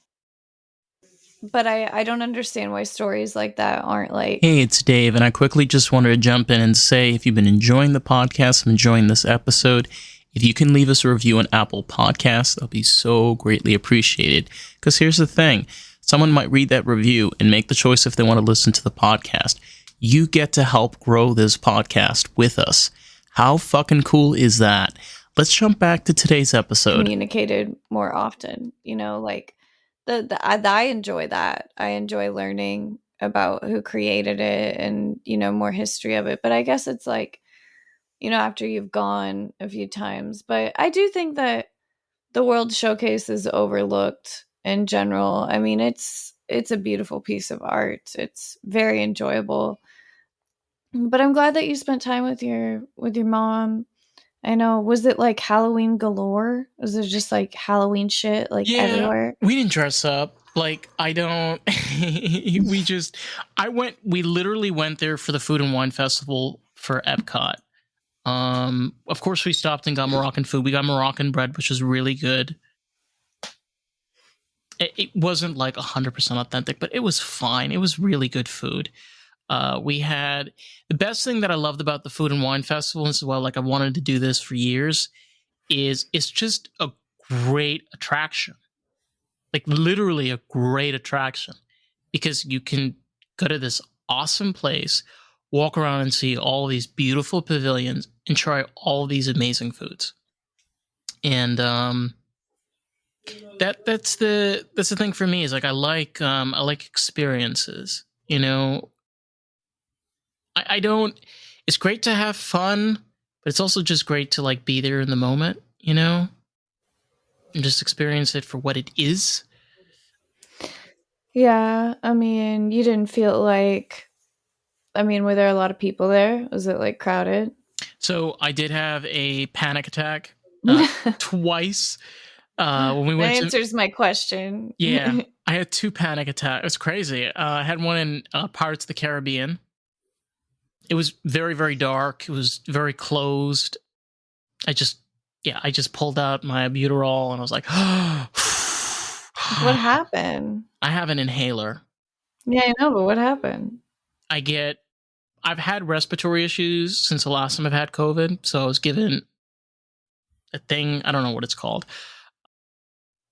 but I don't understand why stories like that aren't like Hey, it's Dave, and I quickly just wanted to jump in and say if you've been enjoying the podcast and enjoying this episode, if you can leave us a review on Apple Podcasts, that'll be so greatly appreciated. Because here's the thing, someone might read that review and make the choice if they want to listen to the podcast. You get to help grow this podcast with us. How fucking cool is that? Let's jump back to today's episode. communicated more often, you know, like I enjoy that. I enjoy learning about who created it and, you know, more history of it. But I guess it's like, you know, after you've gone a few times. But I do think that the World Showcase is overlooked in general. I mean, it's a beautiful piece of art. It's very enjoyable. But I'm glad that you spent time with your mom. I know. Was it like Halloween galore? Was it just like Halloween shit like everywhere? We didn't dress up. Like, I don't. we literally went there for the Food and Wine Festival for Epcot. Of course, we stopped and got Moroccan food. We got Moroccan bread, which was really good. It wasn't like 100% authentic, but it was fine. It was really good food. We had the best thing that I loved about the Food and Wine Festival as well. Like, I wanted to do this for years. It's just a great attraction, like literally a great attraction, because you can go to this awesome place, walk around and see all these beautiful pavilions, and try all these amazing foods. And that's the thing for me is like I like experiences. You know. I don't. It's great to have fun, but it's also just great to like be there in the moment, you know, and just experience it for what it is. Yeah, I mean, you didn't feel like. I mean, were there a lot of people there? Was it like crowded? So I did have a panic attack twice when we That went. answers my question. Yeah, I had 2 panic attacks. It was crazy. I had one in Pirates of the Caribbean. It was very, very dark. It was very closed. I just pulled out my albuterol and I was like, What happened? I have an inhaler. Yeah, I know, but what happened? I've had respiratory issues since the last time I've had COVID. So I was given a thing, I don't know what it's called.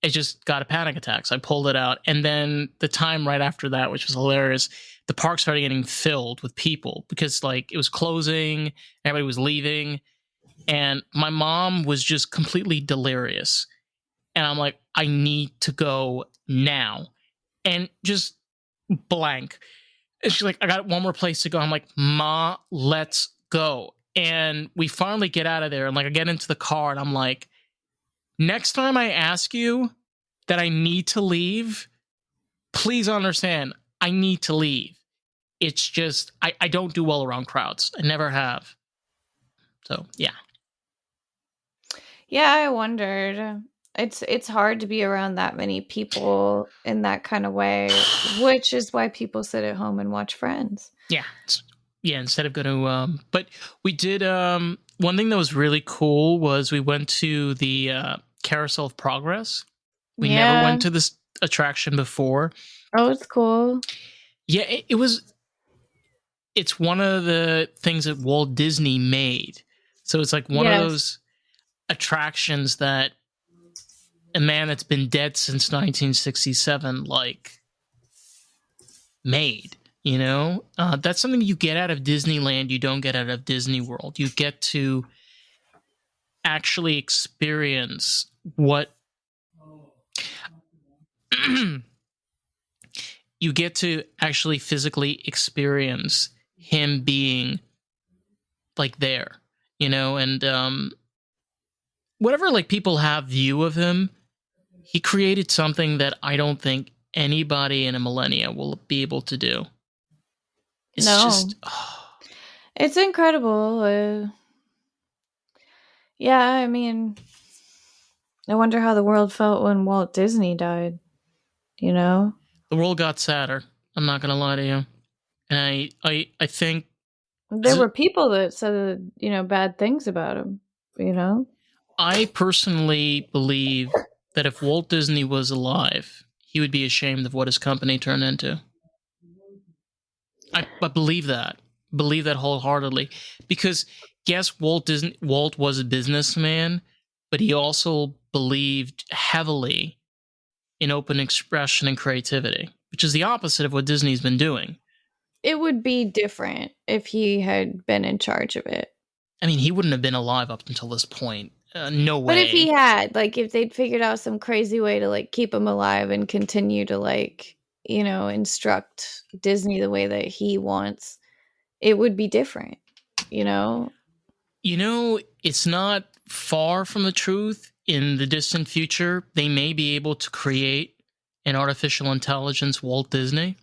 I just got a panic attack. So I pulled it out. And then the time right after that, which was hilarious, the park started getting filled with people because like it was closing, everybody was leaving, and my mom was just completely delirious. And I'm like, I need to go now. And just blank. And she's like, I got one more place to go. I'm like, Ma, let's go. And we finally get out of there. And like I get into the car and I'm like, next time I ask you that I need to leave, please understand, I need to leave. It's just, I don't do well around crowds. I never have. So, yeah. Yeah, I wondered. It's hard to be around that many people in that kind of way, which is why people sit at home and watch Friends. Yeah. Yeah, instead of going to, but we did, one thing that was really cool was we went to the Carousel of Progress. We never went to this attraction before. Oh, it's cool. Yeah, it's one of the things that Walt Disney made. So it's like one of those attractions that a man that's been dead since 1967 like made, you know? That's something you get out of Disneyland you don't get out of Disney World. You get to actually experience what you get to actually physically experience him being like there, you know, and whatever like people have view of him, he created something that I don't think anybody in a millennia will be able to do. It's No, just it's incredible. Yeah, I mean, I wonder how the world felt when Walt Disney died, you know? the world got sadder. I'm not gonna lie to you. And I think There were people that said, bad things about him, you know? I personally believe that if Walt Disney was alive, he would be ashamed of what his company turned into. I believe that. Believe that wholeheartedly. Because yes, Walt was a businessman, but he also believed heavily in open expression and creativity, which is the opposite of what Disney's been doing. It would be different if he had been in charge of it. I mean, he wouldn't have been alive up until this point. No way. But if he had, like, if they'd figured out some crazy way to, like, keep him alive and continue to, like, instruct Disney the way that he wants, it would be different, you know? It's not far from the truth. In the distant future, they may be able to create an artificial intelligence Walt Disney.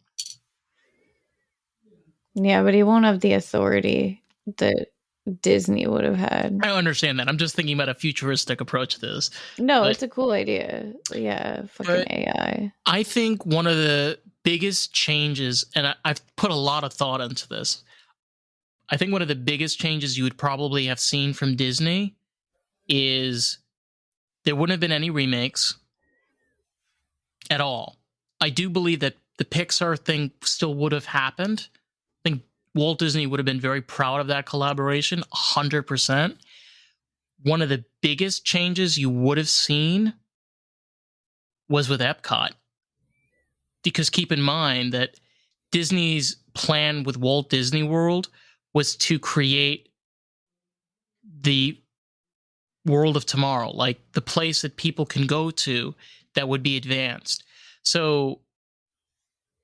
Yeah, but he won't have the authority that Disney would have had. I understand that. I'm just thinking about a futuristic approach to this. No, But- it's a cool idea. Yeah, fucking But- AI. I think one of the biggest changes, and I've put a lot of thought into this, I think one of the biggest changes you would probably have seen from Disney is there wouldn't have been any remakes at all. I do believe that the Pixar thing still would have happened. I think Walt Disney would have been very proud of that collaboration, 100%. One of the biggest changes you would have seen was with Epcot. Because keep in mind that Disney's plan with Walt Disney World was to create the world of tomorrow, like the place that people can go to that would be advanced. So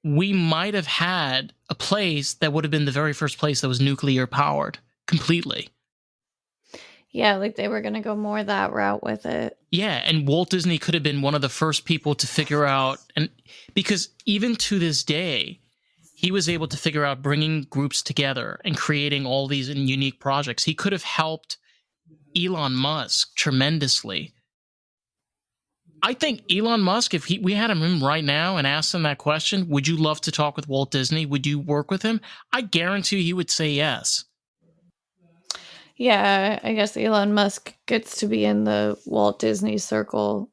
we might have had a place that would have been the very first place that was nuclear powered completely. Yeah, like they were going to go more that route with it. Yeah, and Walt Disney could have been one of the first people to figure out, and because even to this day, he was able to figure out bringing groups together and creating all these unique projects. He could have helped Elon Musk tremendously. I think Elon Musk, if we had him in right now and asked him that question, would you love to talk with Walt Disney? Would you work with him? I guarantee he would say yes. Yeah, I guess Elon Musk gets to be in the Walt Disney circle.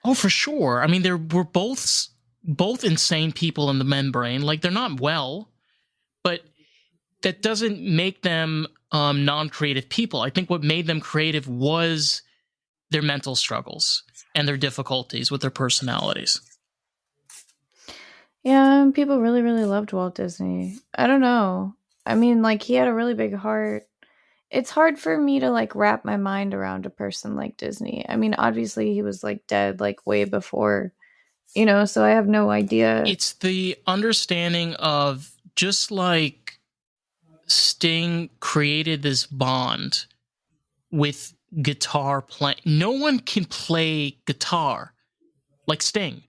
Oh, for sure. I mean, we're both insane people in the membrane. Like, they're not well, but that doesn't make them non-creative people. I think what made them creative was their mental struggles and their difficulties with their personalities. Yeah, people really, really loved Walt Disney. I don't know. I mean, like, he had a really big heart. It's hard for me to, like, wrap my mind around a person like Disney. I mean, obviously, he was, like, dead, like, way before, so I have no idea. It's the understanding of, just like Sting created this bond with guitar playing. No one can play guitar like Sting.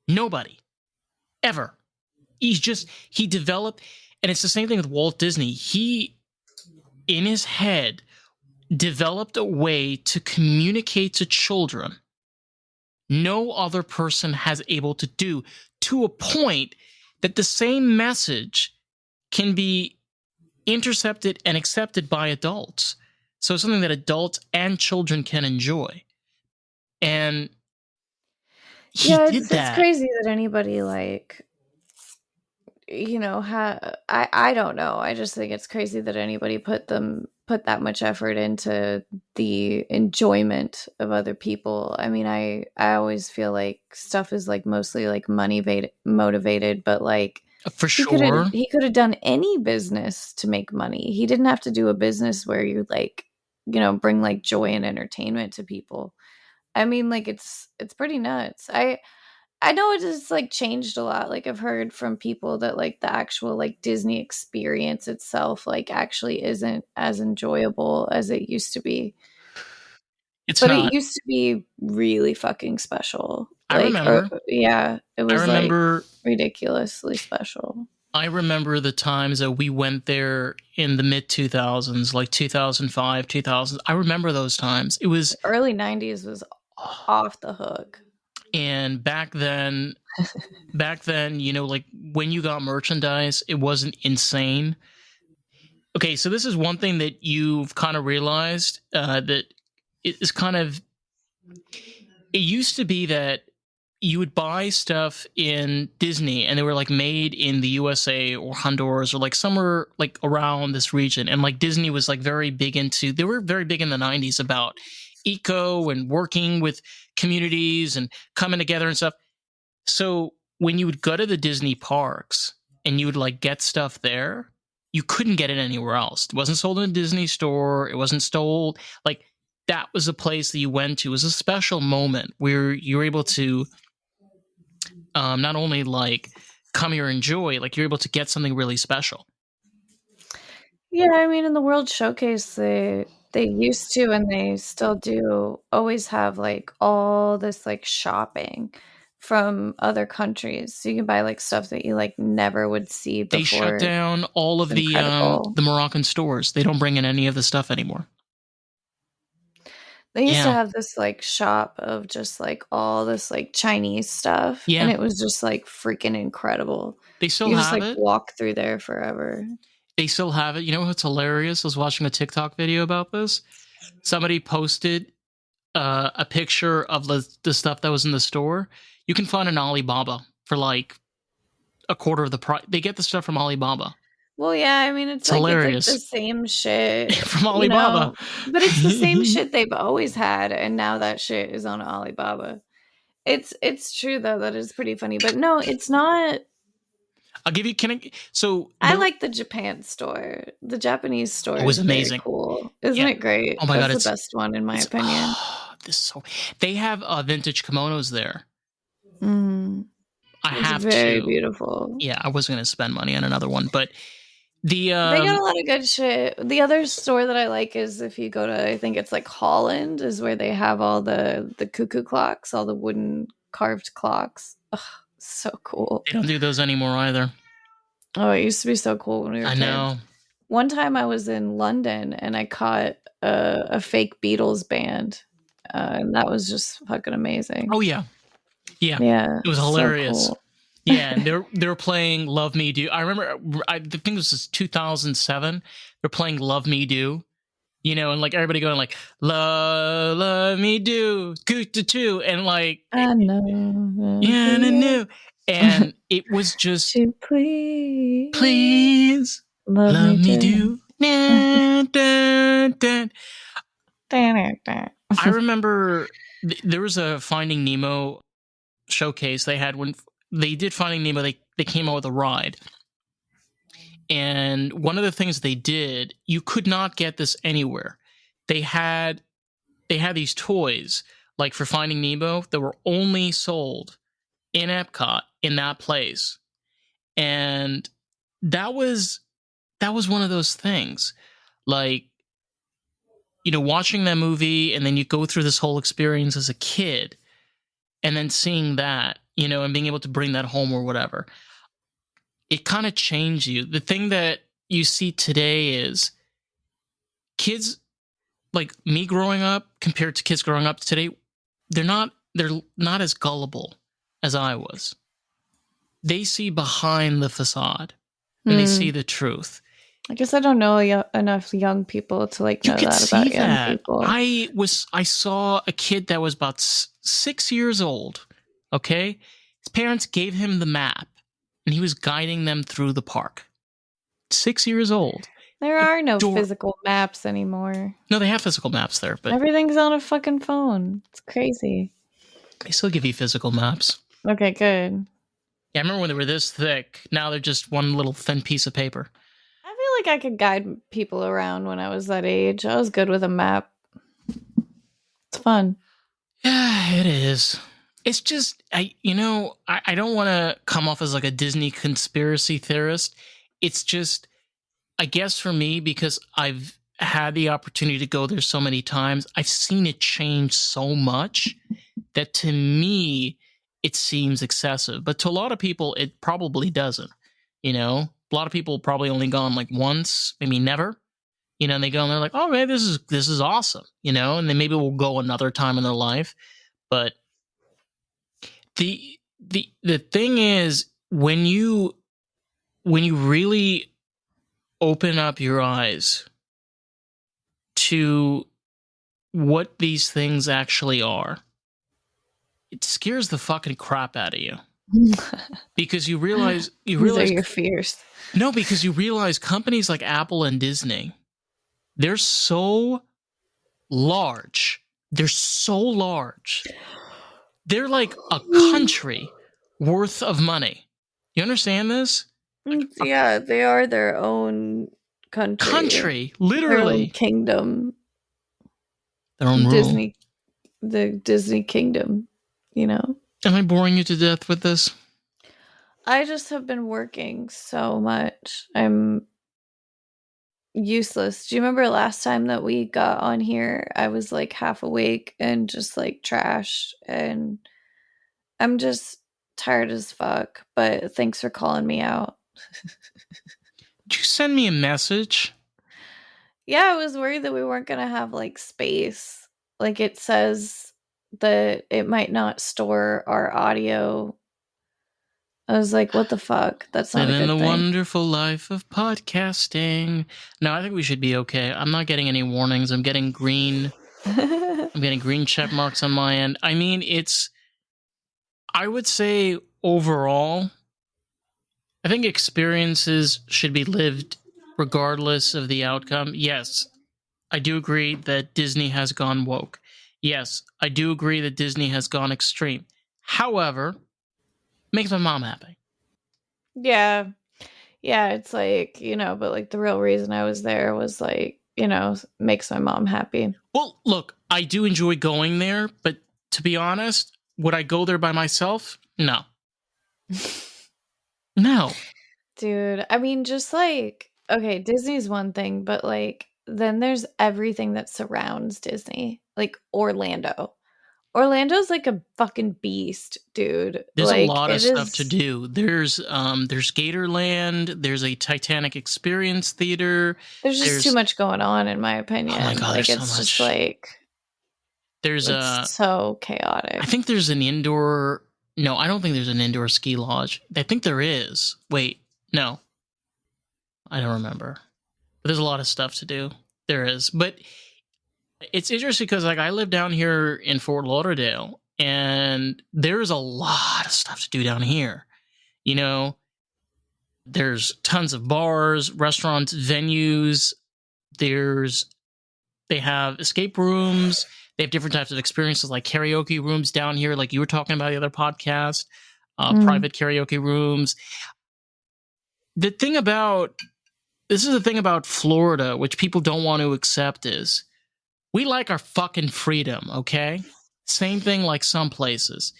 Nobody. Ever. He developed, and it's the same thing with Walt Disney. He, in his head, developed a way to communicate to children no other person has able to do, to a point that the same message can be intercepted and accepted by adults. So it's something that adults and children can enjoy. And he did that. It's crazy that anybody, like, I don't know. I just think it's crazy that anybody put that much effort into the enjoyment of other people. I mean, I always feel like stuff is, like, mostly, like, money motivated, but, like, for sure, he could have done any business to make money. He didn't have to do a business where you, like, bring, like, joy and entertainment to people. I mean, like, it's pretty nuts. I know it has, like, changed a lot. Like, I've heard from people that, like, the actual, like, Disney experience itself, like, actually isn't as enjoyable as it used to be. It's but not. It used to be really fucking special. I remember. Yeah, it was, I remember, like, ridiculously special. I remember the times that we went there in the mid 2000s, like 2005, 2000. I remember those times. It was, Early 90s was off the hook. and back then, like when you got merchandise, it wasn't insane. Okay, so this is one thing that you've kind of realized that it is kind of. It used to be that you would buy stuff in Disney and they were like made in the USA or Honduras or like somewhere like around this region. And like Disney was like very big into, they were very big in the 90s about eco and working with communities and coming together and stuff. So when you would go to the Disney parks and you would like get stuff there, you couldn't get it anywhere else. It wasn't sold in a Disney store. It wasn't sold. Like that was a place that you went to. It was a special moment where you were able to not only like come here and enjoy, like you're able to get something really special. Yeah, I mean, in the World Showcase, they used to, and they still do, always have like all this like shopping from other countries, so you can buy like stuff that you like never would see before. They shut down all of It's incredible. the Moroccan stores. They don't bring in any of the stuff anymore. They used to Yeah. have this like shop of just like all this like Chinese stuff, Yeah. and it was just like freaking incredible. They still You just have like it. walk through there forever. They still have it. You know what's hilarious? I was watching a TikTok video about this. Somebody posted a picture of the stuff that was in the store. You can find an Alibaba for like a quarter of the price. They get the stuff from Alibaba. Well, yeah, I mean, it's hilarious. like the same shit From Alibaba. but it's the same shit they've always had, and now that shit is on Alibaba. It's true though, that is pretty funny, but no, it's not. I'll give you. I like the Japan store. The Japanese store It was is very amazing. cool. Isn't it great? Oh my God, That's it's the best one in my opinion. They have vintage kimonos there. Mm. I It's have very to. beautiful. Yeah, I wasn't going to spend money on another one, but the They got a lot of good shit. The other store that I like is if you go to, I think it's like Holland, is where they have all the cuckoo clocks, all the wooden carved clocks. Ugh, so cool. they don't do those anymore either. Oh, it used to be so cool when we were I kids. know. One time I was in London and I caught a fake Beatles band, and that was just fucking amazing. Oh yeah. Yeah, It was so hilarious. cool. Yeah, and they were playing "Love Me Do." I remember. I think it was 2007. They're playing "Love Me Do," you know, and like everybody going like "Love Me Do," "Goo-to-too," and like I know. yeah, no, and it was just To please love me do. Dun, dun, dun. I remember there was a Finding Nemo showcase they had when they did Finding Nemo. They came out with a ride, and one of the things they did, you could not get this anywhere. They had these toys like for Finding Nemo that were only sold in Epcot in that place, and that was one of those things, like, you know, watching that movie and then you go through this whole experience as a kid and then seeing that, you know, and being able to bring that home or whatever, it kind of changed you. The thing that you see today is kids like me growing up compared to kids growing up today, they're not as gullible as I was. They see behind the facade and they see the truth. I guess I don't know enough young people to like know that about young people. I saw a kid that was about 6 years old. Okay, his parents gave him the map, and he was guiding them through the park. 6 years old. There are no physical maps anymore. No, they have physical maps there, but everything's on a fucking phone. It's crazy. They still give you physical maps. Okay, good. Yeah, I remember when they were this thick. Now they're just one little thin piece of paper. I feel like I could guide people around when I was that age. I was good with a map. It's fun. Yeah, it is. It's just, I don't want to come off as like a Disney conspiracy theorist. It's just, I guess for me, because I've had the opportunity to go there so many times, I've seen it change so much that to me, it seems excessive. But to a lot of people, it probably doesn't. You know, a lot of people probably only gone like once, maybe never. You know, and they go and they're like, "Oh man, this is awesome." You know, and then maybe we'll go another time in their life. But the thing is, when you really open up your eyes to what these things actually are, it scares the fucking crap out of you. Because you realize These are your fears. No, because you realize companies like Apple and Disney, they're so large. They're so large. They're like a country worth of money. You understand this? Yeah, they are their own country. Their own Literally. kingdom. Their own rule. Disney, the Disney kingdom, you know? Am I boring you to death with this? I just have been working so much. I'm useless. Do you remember last time that we got on here? I was like half awake and just like trash, and I'm just tired as fuck. But thanks for calling me out. Did you send me a message? Yeah, I was worried that we weren't gonna have like space. Like it says that it might not store our audio. I was like, what the fuck? That's not a Living good the thing. wonderful life of podcasting. No, I think we should be okay. I'm not getting any warnings. I'm getting green check marks on my end. I mean, I would say overall, I think experiences should be lived regardless of the outcome. Yes, I do agree that Disney has gone woke. Yes, I do agree that Disney has gone extreme. However, makes my mom happy. Yeah. Yeah, it's like, you know, but like the real reason I was there was like, you know, makes my mom happy. Well, look, I do enjoy going there, but to be honest, would I go there by myself? No. No. Dude, I mean, just like, okay, Disney's one thing, but like, then there's everything that surrounds Disney, like Orlando. Orlando's like a fucking beast, dude. There's like, a lot of stuff to do. There's Gatorland. There's a Titanic Experience Theater. There's just too much going on, in my opinion. Oh my God, like there's it's so just much. like There's so chaotic. I think there's an indoor. No, I don't think there's an indoor ski lodge. I think there is. Wait, no, I don't remember. But there's a lot of stuff to do. There is, but it's interesting because like I live down here in Fort Lauderdale, and there's a lot of stuff to do down here. You know, there's tons of bars, restaurants, venues. They have escape rooms. They have different types of experiences like karaoke rooms down here, like you were talking about the other podcast, private karaoke rooms. This is the thing about Florida, which people don't want to accept, is we like our fucking freedom, okay? Same thing like some places.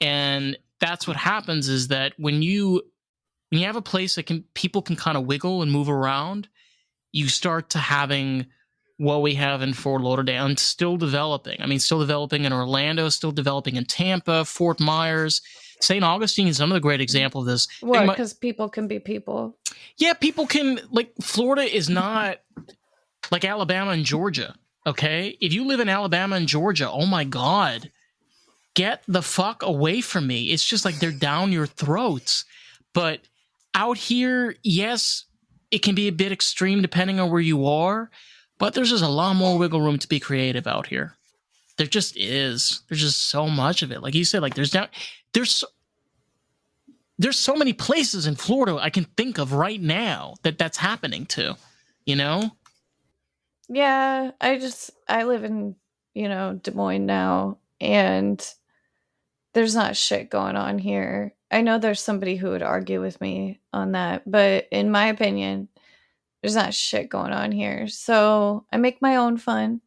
And that's what happens is that when you have a place that people can kind of wiggle and move around, you start to having what we have in Fort Lauderdale and still developing. I mean, still developing in Orlando, still developing in Tampa, Fort Myers. St. Augustine is another great example of this. What? Because people can be people. Yeah, people can, like, Florida is not like Alabama and Georgia, okay? If you live in Alabama and Georgia, oh my God, get the fuck away from me. It's just like they're down your throats. But out here, yes, it can be a bit extreme depending on where you are, but there's just a lot more wiggle room to be creative out here. There just is. There's just so much of it. Like you said, like there's so many places in Florida I can think of right now that's happening to, you know? Yeah, I live in, you know, Des Moines now, and there's not shit going on here. I know there's somebody who would argue with me on that, but in my opinion, there's not shit going on here. So I make my own fun,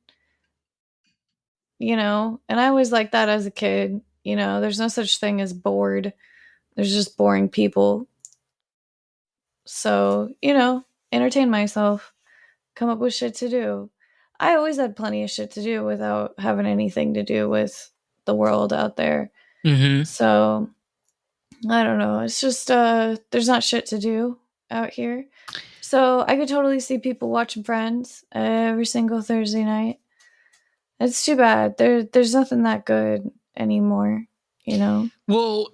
you know, and I always liked that as a kid. You know, there's no such thing as bored. There's just boring people. So, you know, entertain myself, come up with shit to do. I always had plenty of shit to do without having anything to do with the world out there. Mm-hmm. So, I don't know. It's just, there's not shit to do. out here. So I could totally see people watching Friends every single Thursday night. It's too bad. There's nothing that good anymore, you know? Well,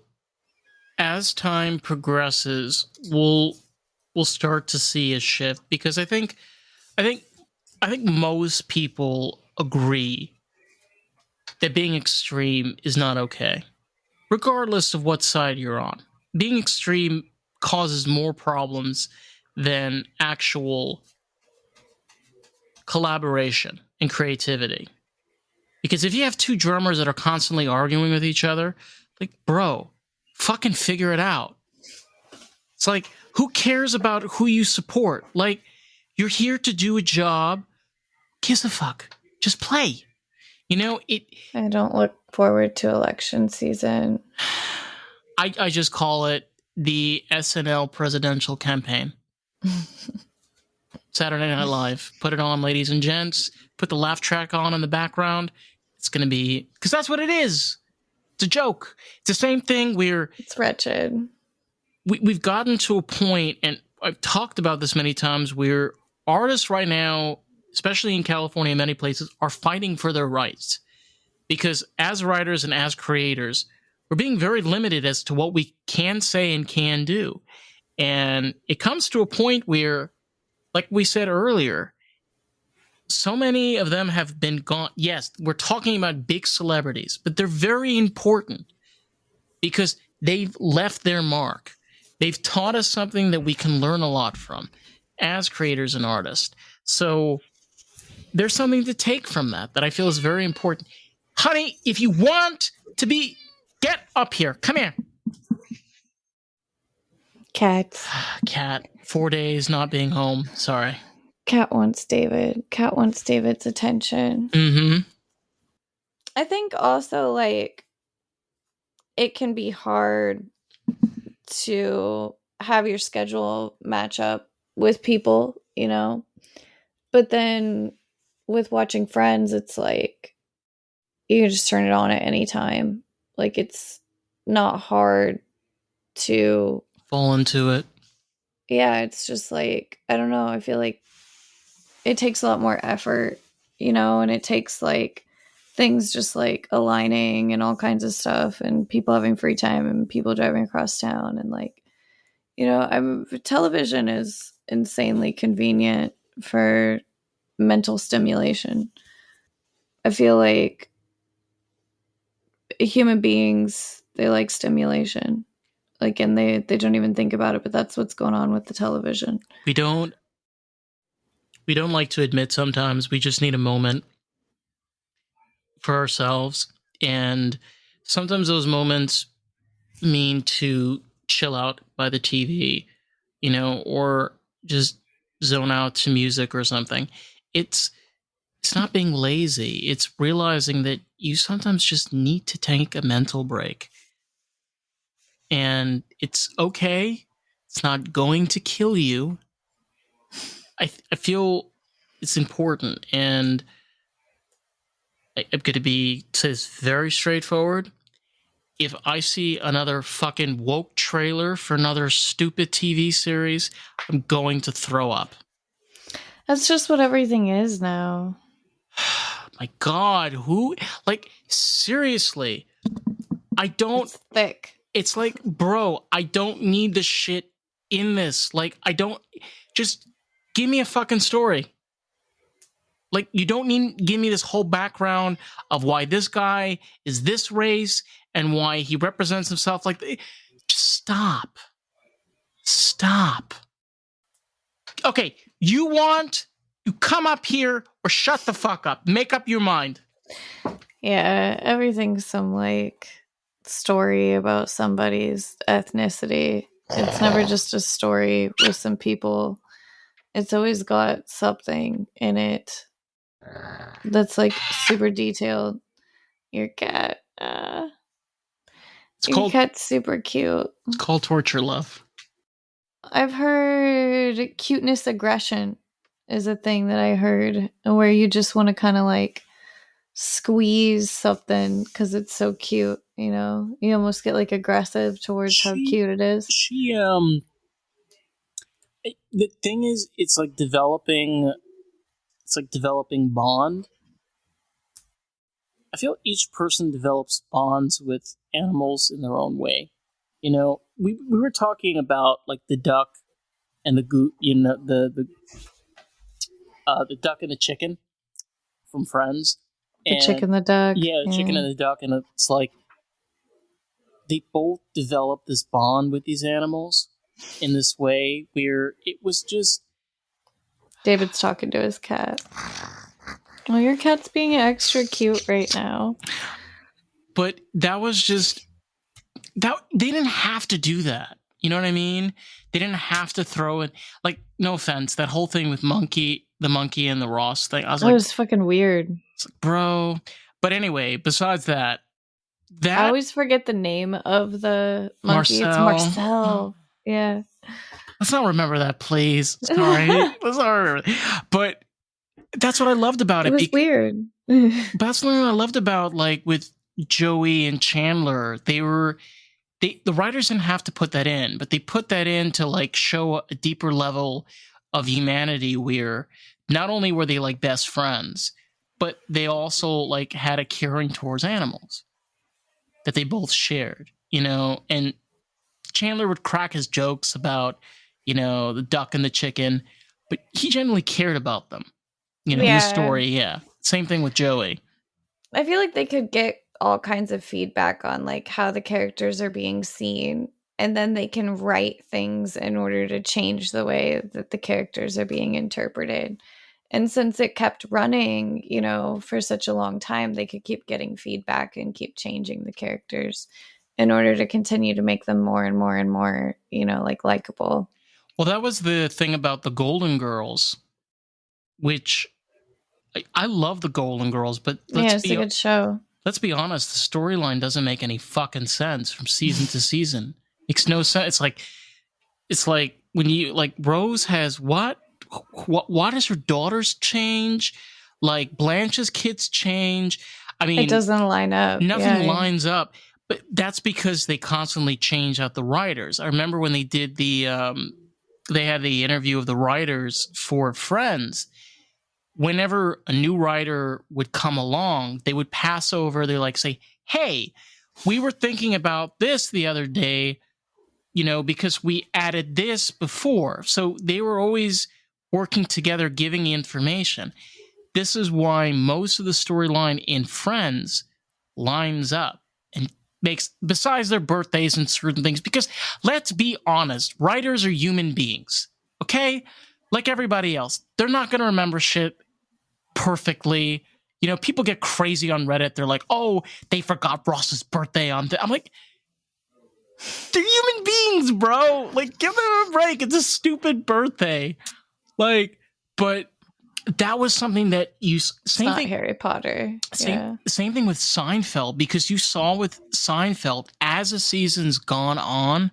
as time progresses, we'll start to see a shift because I think most people agree that being extreme is not okay, regardless of what side you're on. Being extreme causes more problems than actual collaboration and creativity. Because if you have two drummers that are constantly arguing with each other, like, bro, fucking figure it out. It's like, who cares about who you support? Like, you're here to do a job. Gives a fuck. Just play. You know, I don't look forward to election season. I just call it the SNL presidential campaign. Saturday Night Live. Put it on, ladies and gents. Put the laugh track on in the background. It's going to be... Because that's what it is. It's a joke. It's the same thing where... It's wretched. We've gotten to a point, and I've talked about this many times, where artists right now, especially in California and many places, are fighting for their rights. Because as writers and as creators, we're being very limited as to what we can say and can do. And it comes to a point where, like we said earlier, so many of them have been gone. Yes, we're talking about big celebrities, but they're very important because they've left their mark. They've taught us something that we can learn a lot from as creators and artists. So there's something to take from that I feel is very important. Honey, if you want to be... Get up here. Come here. Cats. Cat, 4 days not being home. Sorry. Cat wants David. Cat wants David's attention. Mm-hmm. I think also, like, it can be hard to have your schedule match up with people, you know? But then with watching Friends, it's like you can just turn it on at any time. Like, it's not hard to fall into it. Yeah, it's just like, I don't know. I feel like it takes a lot more effort, you know, and it takes like things just like aligning and all kinds of stuff and people having free time and people driving across town. And like, you know, television is insanely convenient for mental stimulation. I feel like human beings, they like stimulation, like, and they don't even think about it, but that's what's going on with the television. We don't like to admit sometimes we just need a moment for ourselves, and sometimes those moments mean to chill out by the TV, you know, or just zone out to music or something. It's not being lazy. It's realizing that you sometimes just need to take a mental break. And it's okay. It's not going to kill you. I feel it's important. And I'm going to be says very straightforward. If I see another fucking woke trailer for another stupid TV series, I'm going to throw up. That's just what everything is now. My God, who? Like, seriously, I don't... It's thick. It's like, bro, I don't need the shit in this. Like, I don't... Just give me a fucking story. Like, you don't need give me this whole background of why this guy is this race and why he represents himself like... Just stop. Stop. Okay, you come up here or shut the fuck up. Make up your mind. Yeah, everything's some, like, story about somebody's ethnicity. It's never just a story with some people. It's always got something in it that's, like, super detailed. Your cat. Your cat's super cute. It's called torture love. I've heard cuteness aggression is a thing that I heard, where you just want to kind of like squeeze something because it's so cute, you know? You almost get like aggressive towards how cute it is. She The thing is, it's like developing bond. I feel each person develops bonds with animals in their own way. You know, we were talking about like the duck and the the duck and the chicken from Friends. The chicken, the duck. Yeah, the chicken and the duck, and it's like they both developed this bond with these animals in this way where it was just David's talking to his cat. Oh, your cat's being extra cute right now. But that was just that they didn't have to do that. You know what I mean? They didn't have to throw it. Like, no offense, that whole thing with the monkey and the Ross thing. I was That like, was fucking weird. it's like, bro. But anyway, besides that, I always forget the name of the monkey. It's Marcel. Yeah. Let's not remember that, please. Sorry. Let's not remember. But that's what I loved about it. It was weird. That's what I loved about, like, with Joey and Chandler. The writers didn't have to put that in, but they put that in to, like, show a deeper level of humanity where not only were they, like, best friends, but they also, like, had a caring towards animals that they both shared, you know? And Chandler would crack his jokes about, you know, the duck and the chicken, but he genuinely cared about them. You know, in the story, yeah. Same thing with Joey. I feel like they could get all kinds of feedback on like how the characters are being seen, and then they can write things in order to change the way that the characters are being interpreted. And since it kept running, you know, for such a long time, they could keep getting feedback and keep changing the characters in order to continue to make them more and more and more, you know, like likable. Well, that was the thing about the Golden Girls, which I love the Golden Girls, but it's a good show. Let's be honest, the storyline doesn't make any fucking sense from season to season. Makes no sense. It's like when you like Rose has what does her daughters change? Like Blanche's kids change. I mean, it doesn't line up. Nothing lines up. But that's because they constantly change out the writers. I remember when they did they had the interview of the writers for Friends. Whenever a new writer would come along, they would pass over, they like say, hey, we were thinking about this the other day, you know, because we added this before. So they were always working together, giving information. This is why most of the storyline in Friends lines up and makes, besides their birthdays and certain things, because let's be honest, writers are human beings, okay? Like everybody else. They're not going to remember shit perfectly. You know, people get crazy on Reddit. They're like, oh, they forgot Ross's birthday on I'm like, they're human beings, bro. Like, give them a break. It's a stupid birthday. Like, but that was something that you same thing Harry Potter. Same thing with Seinfeld, because you saw with Seinfeld as the season's gone on,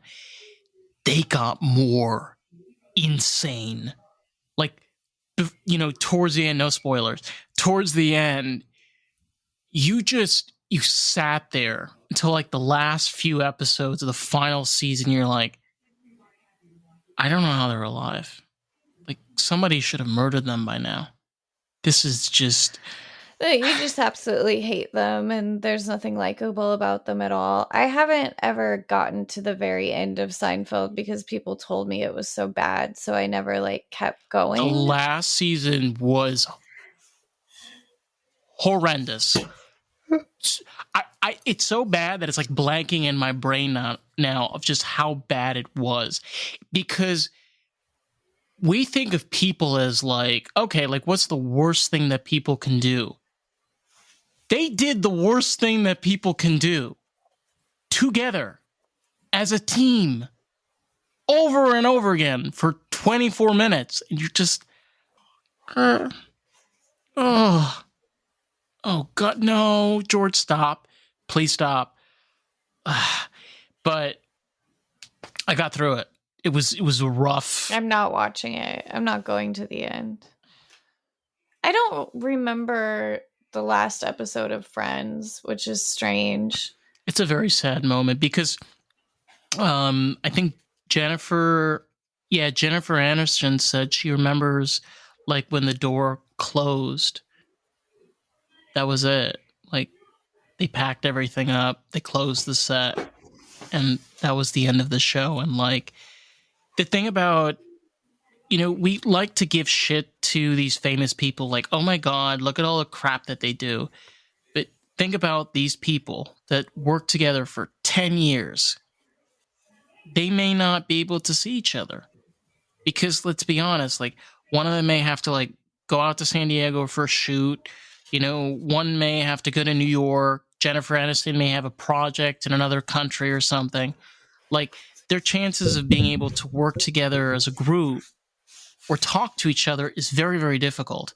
they got more insane. Like, you know, towards the end, no spoilers. Towards the end, you sat there until like the last few episodes of the final season. You're like, I don't know how they're alive. Like, somebody should have murdered them by now. This is just... You just absolutely hate them, and there's nothing likable about them at all. I haven't ever gotten to the very end of Seinfeld because people told me it was so bad, so I never like kept going. The last season was horrendous. It's so bad that it's like blanking in my brain now of just how bad it was, because we think of people as like, okay, like what's the worst thing that people can do? They did the worst thing that people can do together as a team over and over again for 24 minutes. And you're just, oh God, no, George, stop. Please stop. But I got through it. It was rough. I'm not watching it. I'm not going to the end. I don't remember the last episode of Friends, which is strange. It's a very sad moment because I think Jennifer Yeah, Jennifer Aniston said she remembers like when the door closed. That was it. Like they packed everything up, they closed the set, and that was the end of the show. And like the thing about, we like to give shit to these famous people like, oh my God, look at all the crap that they do. But think about these people that work together for 10 years. They may not be able to see each other because let's be honest, like one of them may have to like go out to San Diego for a shoot. One may have to go to New York. Jennifer Aniston may have a project in another country or something. Like their chances of being able to work together as a group or talk to each other is very, very difficult.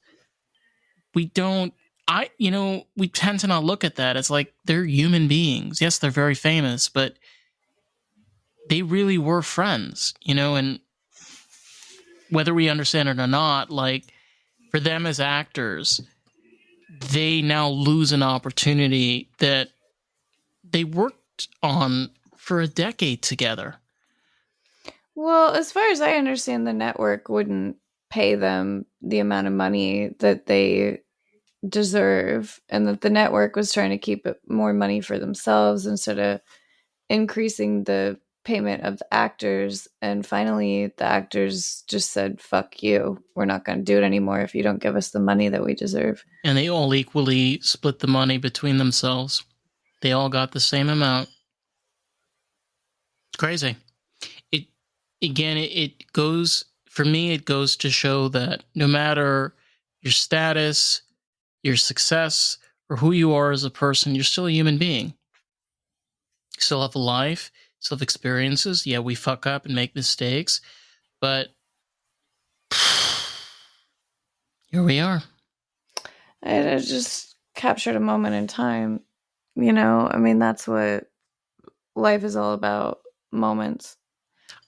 We tend to not look at that as like they're human beings. Yes, they're very famous, but they really were friends, and whether we understand it or not, like for them as actors, they now lose an opportunity that they worked on for a decade together. Well, as far as I understand, the network wouldn't pay them the amount of money that they deserve, and that the network was trying to keep more money for themselves instead of increasing the payment of the actors. And finally, the actors just said, fuck you. We're not going to do it anymore if you don't give us the money that we deserve. And they all equally split the money between themselves. They all got the same amount. Crazy. It goes, for me, it goes to show that no matter your status, your success, or who you are as a person, you're still a human being. You still have a life, still have experiences. Yeah, we fuck up and make mistakes, but here we are. It just captured a moment in time. That's what life is all about, moments.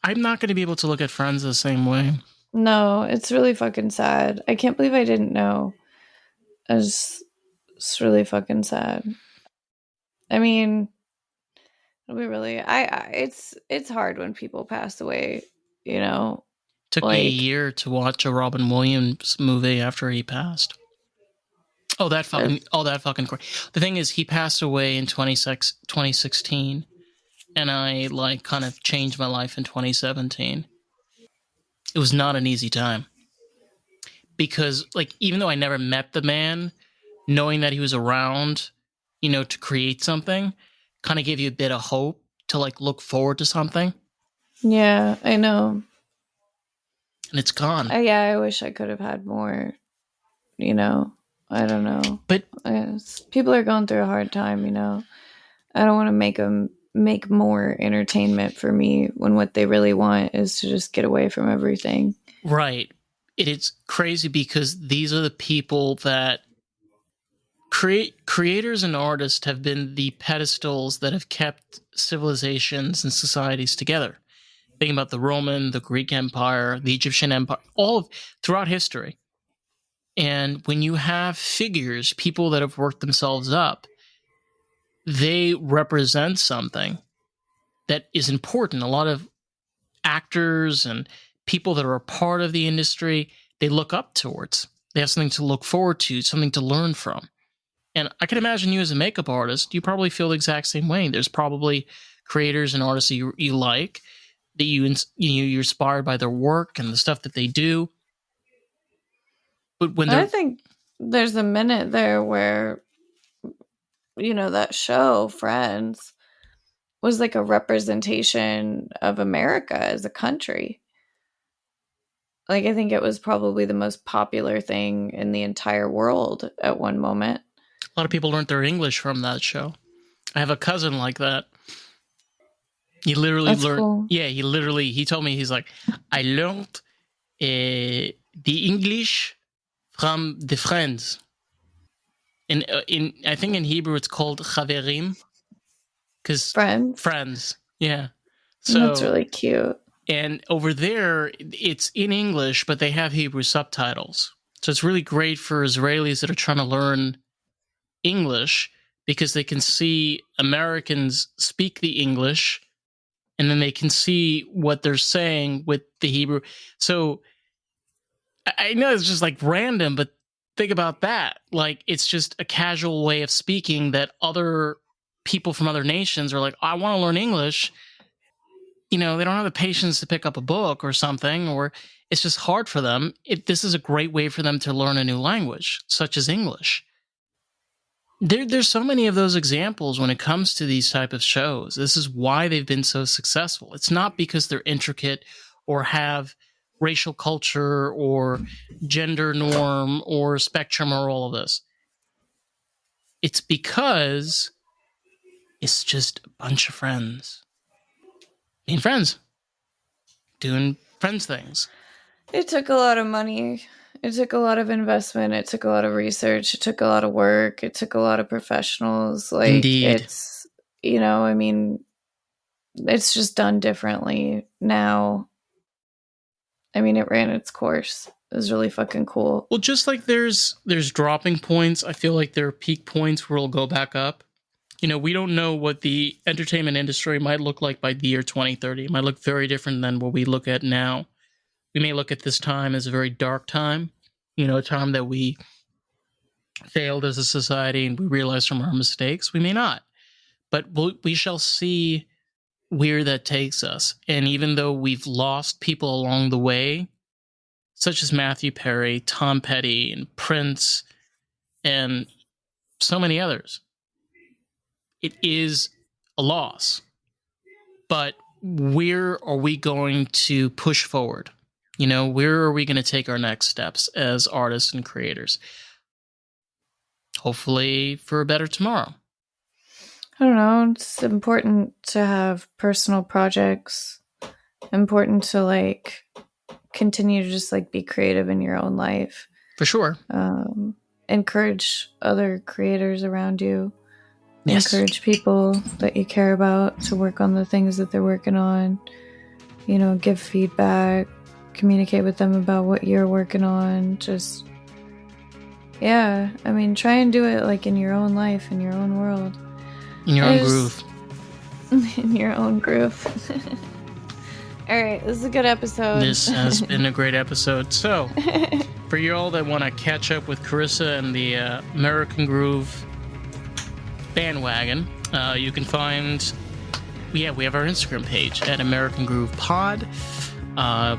I'm not going to be able to look at Friends the same way. No, it's really fucking sad. I can't believe I didn't know. It's really fucking sad. I mean, it'll be really. It's hard when people pass away. Took me a year to watch a Robin Williams movie after he passed. That fucking. The thing is, he passed away in 2016. And I like kind of changed my life in 2017. It was not an easy time. Because like, even though I never met the man, knowing that he was around, to create something kind of gave you a bit of hope to like look forward to something. Yeah, I know. And it's gone. I wish I could have had more, I don't know. But people are going through a hard time, I don't want to make them make more entertainment for me when what they really want is to just get away from everything. Right. It's crazy because these are the people that creators and artists have been the pedestals that have kept civilizations and societies together. Think about the Roman, the Greek Empire, the Egyptian Empire, throughout history. And when you have figures, people that have worked themselves up, they represent something that is important. A lot of actors and people that are a part of the industry, they look up towards. They have something to look forward to, something to learn from. And I can imagine you as a makeup artist, you probably feel the exact same way. There's probably creators and artists you like, that you're inspired by their work and the stuff that they do. But when I think there's a minute there where that show, Friends, was like a representation of America as a country. Like, I think it was probably the most popular thing in the entire world at one moment. A lot of people learned their English from that show. I have a cousin like that. He literally learned. Cool. Yeah, he told me, he's like, I learned the English from the Friends. In I think in Hebrew it's called chaverim, because friends. Yeah, so that's really cute. And over there, it's in English, but they have Hebrew subtitles, so it's really great for Israelis that are trying to learn English because they can see Americans speak the English, and then they can see what they're saying with the Hebrew. So I know it's just like random, but think about that. Like, it's just a casual way of speaking that other people from other nations are like, I want to learn English. They don't have the patience to pick up a book or something, or it's just hard for them. This is a great way for them to learn a new language, such as English. There's so many of those examples when it comes to these type of shows. This is why they've been so successful. It's not because they're intricate or have racial culture or gender norm or spectrum or all of this. It's because it's just a bunch of friends being friends, doing friends things. It took a lot of money. It took a lot of investment. It took a lot of research. It took a lot of work. It took a lot of professionals. Like, Indeed. It's, it's just done differently now. It ran its course. It was really fucking cool. Well, just like there's dropping points, I feel like there are peak points where it'll go back up. We don't know what the entertainment industry might look like by the year 2030. It might look very different than what we look at now. We may look at this time as a very dark time, a time that we failed as a society and we realized from our mistakes. We may not, but we shall see where that takes us. And even though we've lost people along the way, such as Matthew Perry, Tom Petty, and Prince, and so many others, it is a loss. But where are we going to push forward? Where are we going to take our next steps as artists and creators? Hopefully for a better tomorrow. I don't know. It's important to have personal projects. Important to continue to just be creative in your own life. For sure. Encourage other creators around you. Yes. Encourage people that you care about to work on the things that they're working on. Give feedback. Communicate with them about what you're working on. Just, yeah. Try and do it in your own life, in your own world. In your own groove. In your own groove. All right, this is a good episode. This has been a great episode. So, for you all that want to catch up with Carissa and the American Groove bandwagon, you can find, we have our Instagram page at American Groove Pod.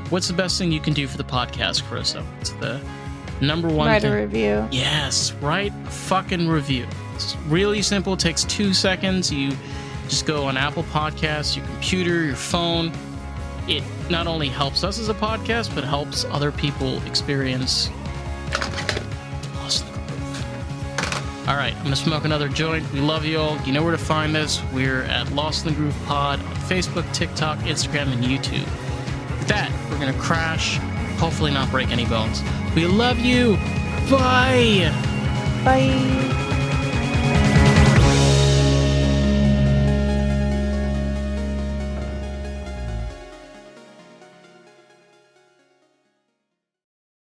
What's the best thing you can do for the podcast, Carissa? It's the number one Write thing. a review. Yes, write a fucking review. It's really simple. It takes 2 seconds. You just go on Apple Podcasts, your computer, your phone. It not only helps us as a podcast, but helps other people experience Lost in the Groove. All right, I'm going to smoke another joint. We love you all. You know where to find us. We're at Lost in the Groove Pod on Facebook, TikTok, Instagram, and YouTube. With that, we're going to crash, hopefully not break any bones. We love you. Bye. Bye.